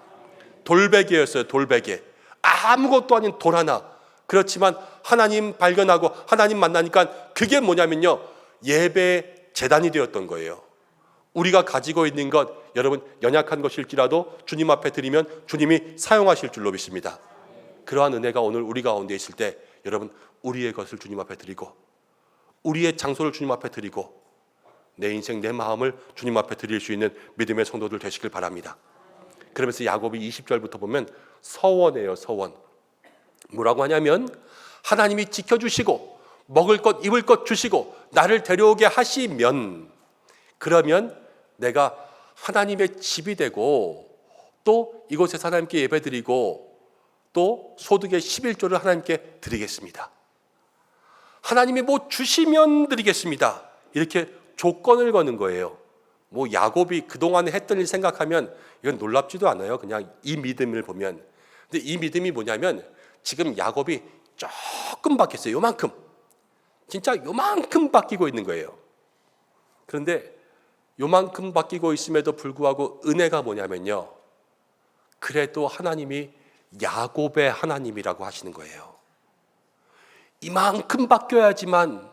돌베개였어요. 돌베개. 아무것도 아닌 돌 하나. 그렇지만 하나님 발견하고 하나님 만나니까 그게 뭐냐면요, 예배 재단이 되었던 거예요. 우리가 가지고 있는 것, 여러분 연약한 것일지라도 주님 앞에 드리면 주님이 사용하실 줄로 믿습니다. 그러한 은혜가 오늘 우리 가운데 있을 때 여러분, 우리의 것을 주님 앞에 드리고 우리의 장소를 주님 앞에 드리고 내 인생, 내 마음을 주님 앞에 드릴 수 있는 믿음의 성도들 되시길 바랍니다. 그러면서 야곱이 20절부터 보면 서원이에요. 서원. 뭐라고 하냐면 하나님이 지켜주시고 먹을 것 입을 것 주시고 나를 데려오게 하시면, 그러면 내가 하나님의 집이 되고 또 이곳에서 하나님께 예배드리고 또 소득의 11조를 하나님께 드리겠습니다. 하나님이 뭐 주시면 드리겠습니다. 이렇게 조건을 거는 거예요. 뭐 야곱이 그동안에 했던 일 생각하면 이건 놀랍지도 않아요. 그냥 이 믿음을 보면. 근데 이 믿음이 뭐냐면 지금 야곱이 조금 바뀌었어요. 요만큼. 진짜 요만큼 바뀌고 있는 거예요. 그런데 요만큼 바뀌고 있음에도 불구하고 은혜가 뭐냐면요, 그래도 하나님이 야곱의 하나님이라고 하시는 거예요. 이만큼 바뀌어야지만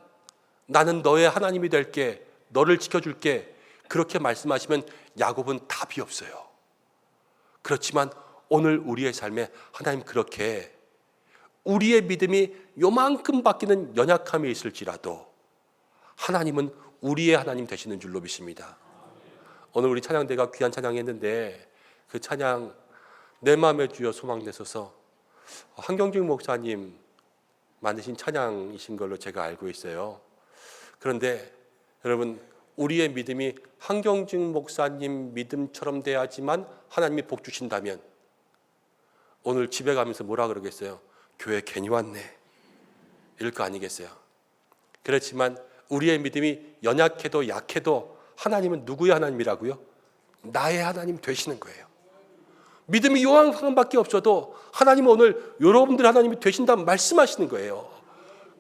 나는 너의 하나님이 될게, 너를 지켜줄게, 그렇게 말씀하시면 야곱은 답이 없어요. 그렇지만 오늘 우리의 삶에 하나님 그렇게 우리의 믿음이 요만큼 바뀌는 연약함이 있을지라도 하나님은 우리의 하나님 되시는 줄로 믿습니다. 오늘 우리 찬양대가 귀한 찬양했는데 그 찬양 내 마음에 주여 소망 내소서, 한경직 목사님 만드신 찬양이신 걸로 제가 알고 있어요. 그런데 여러분, 우리의 믿음이 한경직 목사님 믿음처럼 돼야지만 하나님이 복 주신다면 오늘 집에 가면서 뭐라 그러겠어요? 교회 괜히 왔네, 이럴 거 아니겠어요? 그렇지만 우리의 믿음이 연약해도 약해도 하나님은 누구의 하나님이라고요? 나의 하나님 되시는 거예요. 믿음이 요한밖에 없어도 하나님은 오늘 여러분들 하나님이 되신다면 말씀하시는 거예요.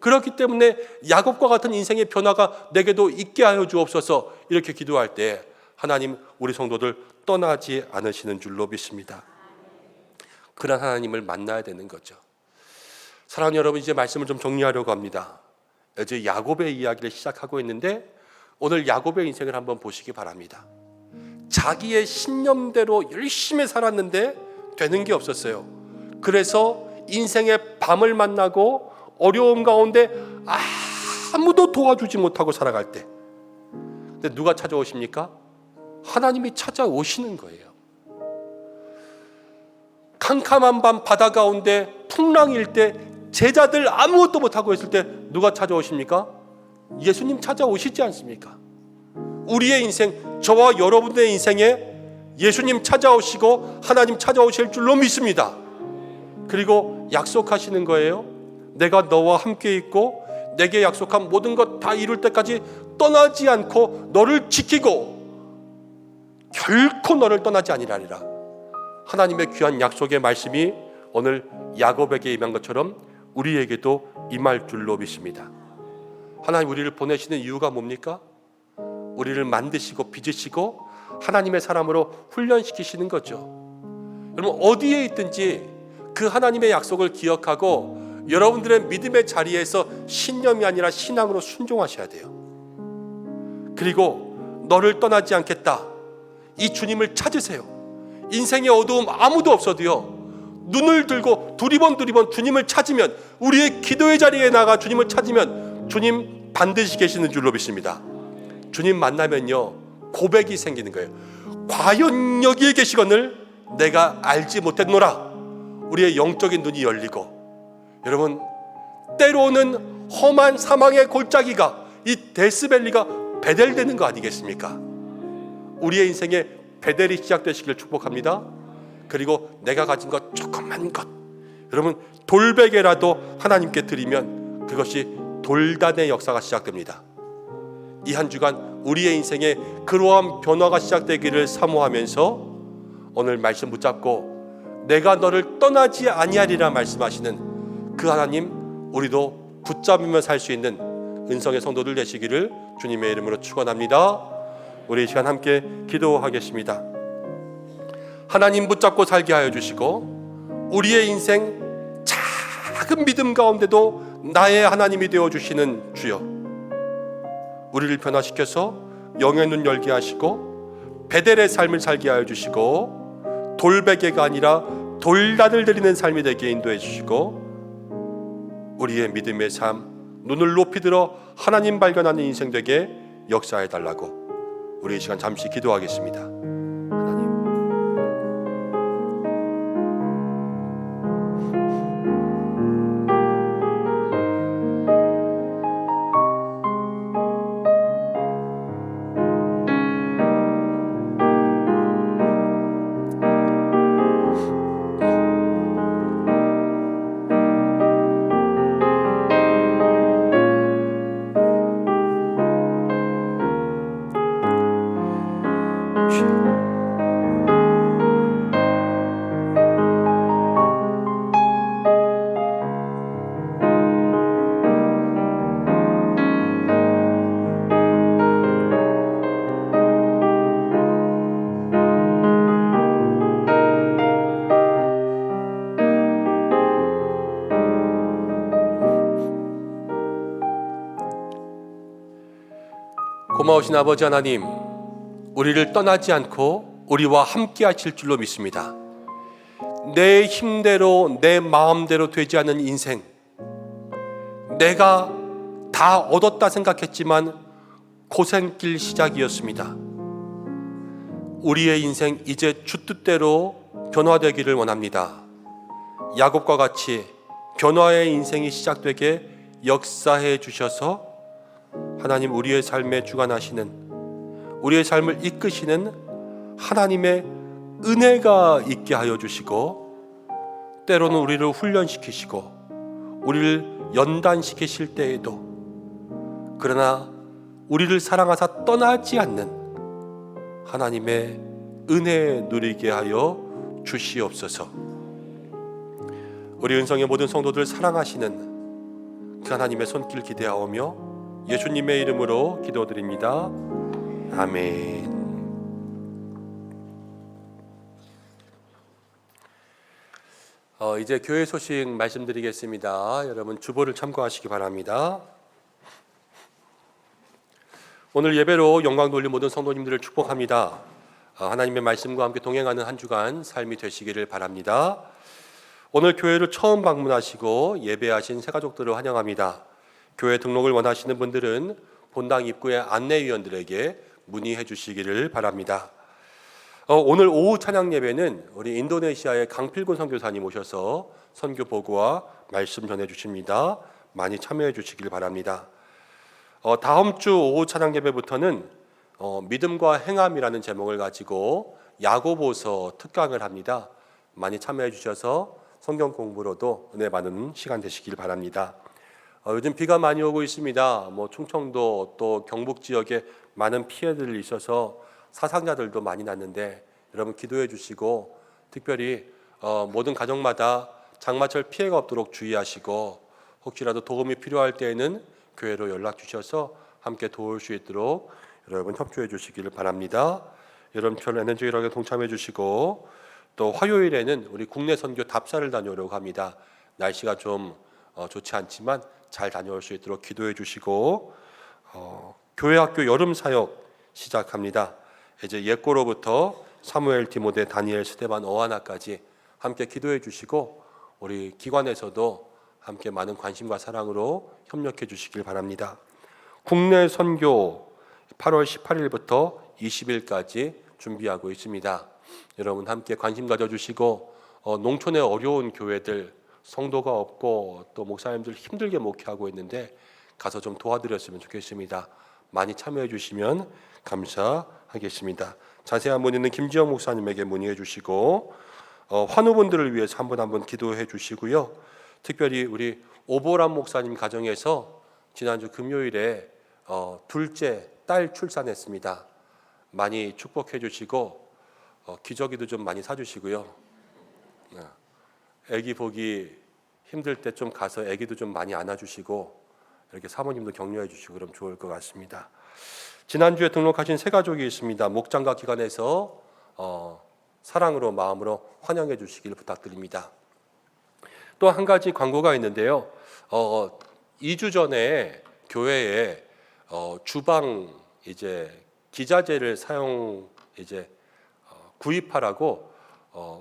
그렇기 때문에 야곱과 같은 인생의 변화가 내게도 있게 하여 주옵소서, 이렇게 기도할 때 하나님 우리 성도들 떠나지 않으시는 줄로 믿습니다. 그런 하나님을 만나야 되는 거죠. 사랑하는 여러분, 이제 말씀을 좀 정리하려고 합니다. 이제 야곱의 이야기를 시작하고 있는데 오늘 야곱의 인생을 한번 보시기 바랍니다. 자기의 신념대로 열심히 살았는데 되는 게 없었어요. 그래서 인생의 밤을 만나고 어려움 가운데 아무도 도와주지 못하고 살아갈 때, 근데 누가 찾아오십니까? 하나님이 찾아오시는 거예요. 캄캄한 밤 바다 가운데 풍랑일 때, 제자들 아무것도 못하고 있을 때 누가 찾아오십니까? 예수님 찾아오시지 않습니까? 우리의 인생, 저와 여러분의 인생에 예수님 찾아오시고 하나님 찾아오실 줄로 믿습니다. 그리고 약속하시는 거예요. 내가 너와 함께 있고 내게 약속한 모든 것 다 이룰 때까지 떠나지 않고 너를 지키고 결코 너를 떠나지 아니하리라. 하나님의 귀한 약속의 말씀이 오늘 야곱에게 임한 것처럼 우리에게도 임할 줄로 믿습니다. 하나님 우리를 보내시는 이유가 뭡니까? 우리를 만드시고 빚으시고 하나님의 사람으로 훈련시키시는 거죠. 여러분, 어디에 있든지 그 하나님의 약속을 기억하고 여러분들의 믿음의 자리에서 신념이 아니라 신앙으로 순종하셔야 돼요. 그리고 너를 떠나지 않겠다, 이 주님을 찾으세요. 인생의 어두움 아무도 없어도요, 눈을 들고 두리번 주님을 찾으면, 우리의 기도의 자리에 나가 주님을 찾으면 주님 반드시 계시는 줄로 믿습니다. 주님 만나면요, 고백이 생기는 거예요. 과연 여기에 계시거늘 내가 알지 못했노라. 우리의 영적인 눈이 열리고, 여러분, 때로는 험한 사망의 골짜기가, 이 데스밸리가 베델되는 거 아니겠습니까? 우리의 인생에 베델이 시작되시길 축복합니다. 그리고 내가 가진 것 조그만 것, 여러분 돌베개라도 하나님께 드리면 그것이 돌단의 역사가 시작됩니다. 이 한 주간 우리의 인생에 그러한 변화가 시작되기를 사모하면서 오늘 말씀 붙잡고 내가 너를 떠나지 아니하리라 말씀하시는 그 하나님, 우리도 붙잡으며 살 수 있는 은성의 성도들 되시기를 주님의 이름으로 축원합니다. 우리 이 시간 함께 기도하겠습니다. 하나님 붙잡고 살게 하여 주시고 우리의 인생 작은 믿음 가운데도 나의 하나님이 되어주시는 주여, 우리를 변화시켜서 영의 눈 열게 하시고 베델의 삶을 살게 하여 주시고 돌베개가 아니라 돌단을 드리는 삶이 되게 인도해 주시고 우리의 믿음의 삶, 눈을 높이 들어 하나님 발견하는 인생 되게 역사해 달라고 우리 이 시간 잠시 기도하겠습니다. 하나님, 고마우신 아버지 하나님, 우리를 떠나지 않고 우리와 함께 하실 줄로 믿습니다. 내 힘대로 내 마음대로 되지 않는 인생, 내가 다 얻었다 생각했지만 고생길 시작이었습니다. 우리의 인생 이제 주 뜻대로 변화되기를 원합니다. 야곱과 같이 변화의 인생이 시작되게 역사해 주셔서 하나님, 우리의 삶에 주관하시는, 우리의 삶을 이끄시는 하나님의 은혜가 있게 하여 주시고, 때로는 우리를 훈련시키시고 우리를 연단시키실 때에도 그러나 우리를 사랑하사 떠나지 않는 하나님의 은혜 누리게 하여 주시옵소서. 우리 은성의 모든 성도들 사랑하시는 그 하나님의 손길 기대하오며 예수님의 이름으로 기도드립니다. 아멘. 이제 교회 소식 말씀드리겠습니다. 여러분 주보를 참고하시기 바랍니다. 오늘 예배로 영광 돌린 모든 성도님들을 축복합니다. 하나님의 말씀과 함께 동행하는 한 주간 삶이 되시기를 바랍니다. 오늘 교회를 처음 방문하시고 예배하신 새가족들을 환영합니다. 교회 등록을 원하시는 분들은 본당 입구의 안내위원들에게 문의해 주시기를 바랍니다. 오늘 오후 찬양 예배는 우리 인도네시아의 강필곤 선교사님 오셔서 선교 보고와 말씀 전해 주십니다. 많이 참여해 주시길 바랍니다. 다음 주 오후 찬양 예배부터는 믿음과 행함이라는 제목을 가지고 야고보서 특강을 합니다. 많이 참여해 주셔서 성경 공부로도 은혜 받는 시간 되시길 바랍니다. 요즘 비가 많이 오고 있습니다. 충청도 또 경북 지역에 많은 피해들이 있어서 사상자들도 많이 났는데 여러분 기도해 주시고 특별히 모든 가정마다 장마철 피해가 없도록 주의하시고 혹시라도 도움이 필요할 때에는 교회로 연락 주셔서 함께 도울 수 있도록 여러분 협조해 주시기를 바랍니다. 여름철 에너지일하게 동참해 주시고 또 화요일에는 우리 국내 선교 답사를 다녀오려고 합니다. 날씨가 좀 좋지 않지만 잘 다녀올 수 있도록 기도해 주시고 교회 학교 여름 사역 시작합니다. 이제 옛고로부터 사무엘, 디모데, 다니엘, 스데반, 어하나까지 함께 기도해 주시고 우리 기관에서도 함께 많은 관심과 사랑으로 협력해 주시길 바랍니다. 국내 선교 8월 18일부터 20일까지 준비하고 있습니다. 여러분 함께 관심 가져주시고 농촌의 어려운 교회들 성도가 없고 또 목사님들 힘들게 목회하고 있는데 가서 좀 도와드렸으면 좋겠습니다. 많이 참여해 주시면 감사하겠습니다. 자세한 문의는 김지영 목사님에게 문의해 주시고 환우분들을 위해서 한 분 기도해 주시고요. 특별히 우리 오보람 목사님 가정에서 지난주 금요일에 둘째 딸 출산했습니다. 많이 축복해 주시고 기저귀도 좀 많이 사주시고요. 아기 보기 힘들 때 좀 가서 아기도 좀 많이 안아주시고 이렇게 사모님도 격려해 주시고 그럼 좋을 것 같습니다. 지난주에 등록하신 새 가족이 있습니다. 목장과 기관에서 사랑으로 마음으로 환영해 주시길 부탁드립니다. 또 한 가지 광고가 있는데요. 2주 전에 교회에 주방 이제 기자재를 사용 구입하라고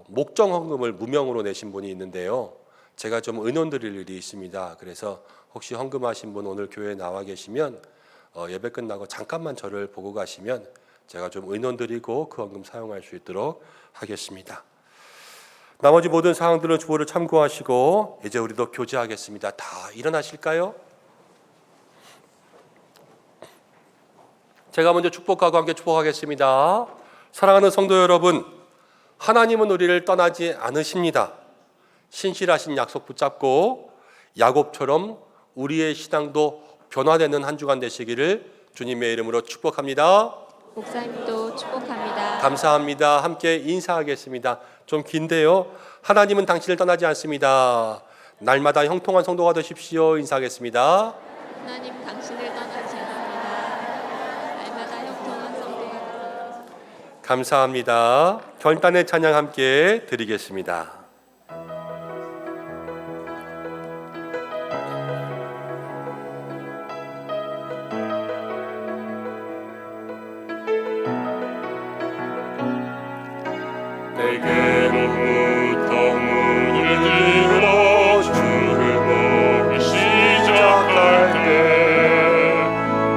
목정 헌금을 무명으로 내신 분이 있는데요. 제가 좀 의논 드릴 일이 있습니다. 그래서 혹시 헌금하신 분 오늘 교회에 나와 계시면 예배 끝나고 잠깐만 저를 보고 가시면 제가 좀 의논 드리고 그 헌금 사용할 수 있도록 하겠습니다. 나머지 모든 사항들은 주보를 참고하시고 이제 우리도 교제하겠습니다. 다 일어나실까요? 제가 먼저 축복하고 함께 축복하겠습니다. 사랑하는 성도 여러분, 하나님은 우리를 떠나지 않으십니다. 신실하신 약속 붙잡고 야곱처럼 우리의 신앙도 변화되는 한 주간 되시기를 주님의 이름으로 축복합니다. 목사님도 축복합니다. 감사합니다. 함께 인사하겠습니다. 좀 긴데요. 하나님은 당신을 떠나지 않습니다. 날마다 형통한 성도가 되십시오. 인사하겠습니다. 하나님 당신을 떠나지 않습니다. 날마다 형통한 성도가 되세요. 감사합니다. 결단의 찬양 함께 드리겠습니다. 내게로부터 문을 열어 주를 보기 시작할 때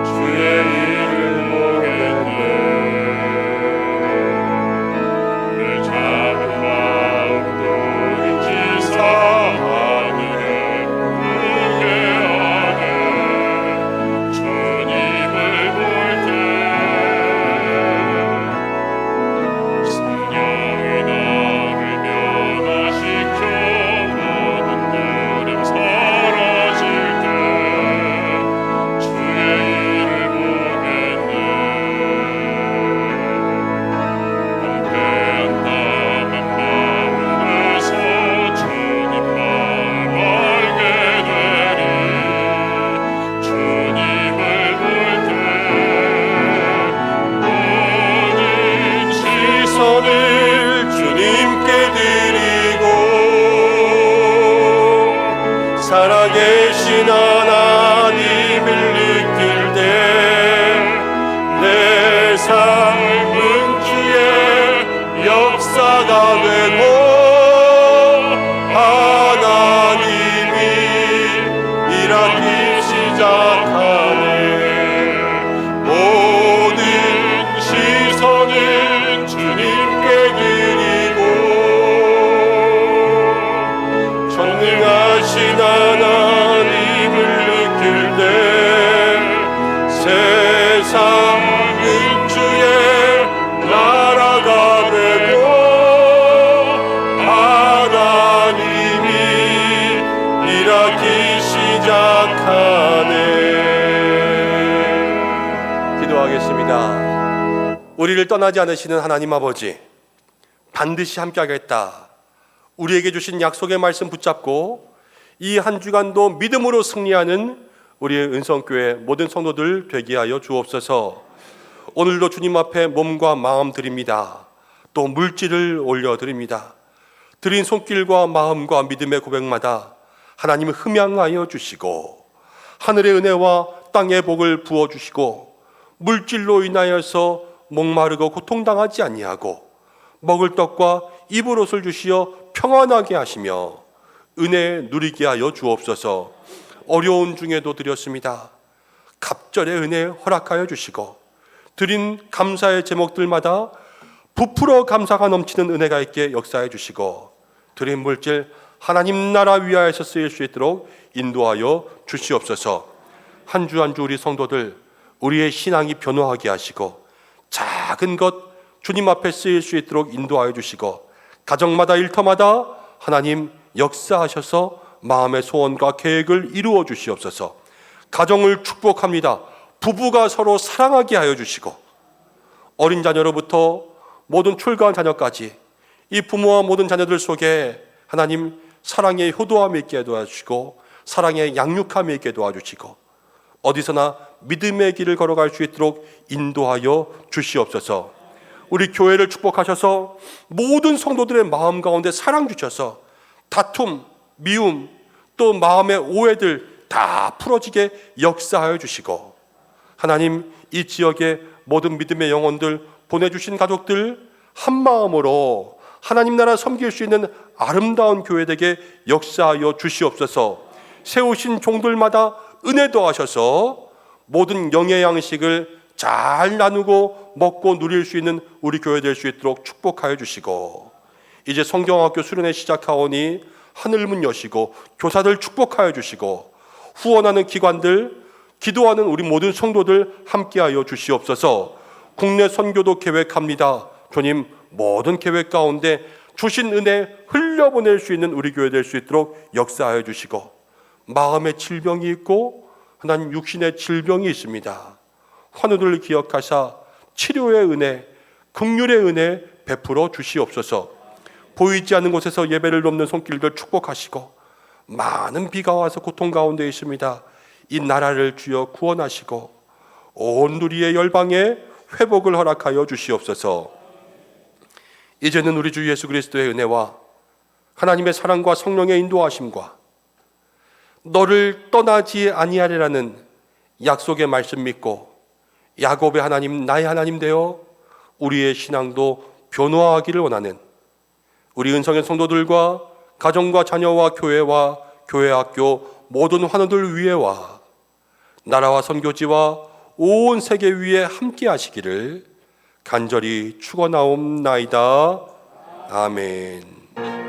주의 이름 보겠네. 내 작은 마음도 우리를 떠나지 않으시는 하나님 아버지, 반드시 함께하겠다 우리에게 주신 약속의 말씀 붙잡고 이 한 주간도 믿음으로 승리하는 우리의 은성교회 모든 성도들 되게 하여 주옵소서. 오늘도 주님 앞에 몸과 마음 드립니다. 또 물질을 올려드립니다. 드린 손길과 마음과 믿음의 고백마다 하나님을 흠양하여 주시고 하늘의 은혜와 땅의 복을 부어주시고 물질로 인하여서 목마르고 고통당하지 아니하고 먹을 떡과 입을 옷을 주시어 평안하게 하시며 은혜 누리게 하여 주옵소서. 어려운 중에도 드렸습니다. 갑절의 은혜 허락하여 주시고 드린 감사의 제목들마다 부풀어 감사가 넘치는 은혜가 있게 역사해 주시고 드린 물질 하나님 나라 위하여서 쓰일 수 있도록 인도하여 주시옵소서. 한 주 한 주 우리 성도들 우리의 신앙이 변화하게 하시고 작은 것 주님 앞에 쓰일 수 있도록 인도하여 주시고 가정마다 일터마다 하나님 역사하셔서 마음의 소원과 계획을 이루어 주시옵소서. 가정을 축복합니다. 부부가 서로 사랑하게 하여 주시고 어린 자녀로부터 모든 출가한 자녀까지 이 부모와 모든 자녀들 속에 하나님 사랑의 효도함이 있게 도와주시고 사랑의 양육함이 있게 도와주시고 어디서나 믿음의 길을 걸어갈 수 있도록 인도하여 주시옵소서. 우리 교회를 축복하셔서 모든 성도들의 마음 가운데 사랑 주셔서 다툼, 미움, 또 마음의 오해들 다 풀어지게 역사하여 주시고 하나님 이 지역의 모든 믿음의 영혼들 보내주신 가족들 한 마음으로 하나님 나라 섬길 수 있는 아름다운 교회 되게 역사하여 주시옵소서. 세우신 종들마다 은혜 더하셔서 모든 영의 양식을 잘 나누고 먹고 누릴 수 있는 우리 교회 될 수 있도록 축복하여 주시고 이제 성경학교 수련회 시작하오니 하늘문 여시고 교사들 축복하여 주시고 후원하는 기관들 기도하는 우리 모든 성도들 함께하여 주시옵소서. 국내 선교도 계획합니다. 주님 모든 계획 가운데 주신 은혜 흘려보낼 수 있는 우리 교회 될 수 있도록 역사하여 주시고 마음의 질병이 있고 하나님 육신의 질병이 있습니다. 환우들을 기억하사 치료의 은혜, 긍휼의 은혜 베풀어 주시옵소서. 보이지 않는 곳에서 예배를 돕는 손길들 축복하시고 많은 비가 와서 고통 가운데 있습니다. 이 나라를 주여 구원하시고 온 누리의 열방에 회복을 허락하여 주시옵소서. 이제는 우리 주 예수 그리스도의 은혜와 하나님의 사랑과 성령의 인도하심과 너를 떠나지 아니하리라는 약속의 말씀 믿고 야곱의 하나님 나의 하나님 되어 우리의 신앙도 변화하기를 원하는 우리 은성의 성도들과 가정과 자녀와 교회와 교회 학교 모든 환우들 위에와 나라와 선교지와 온 세계 위에 함께 하시기를 간절히 축원하옵나이다. 아멘.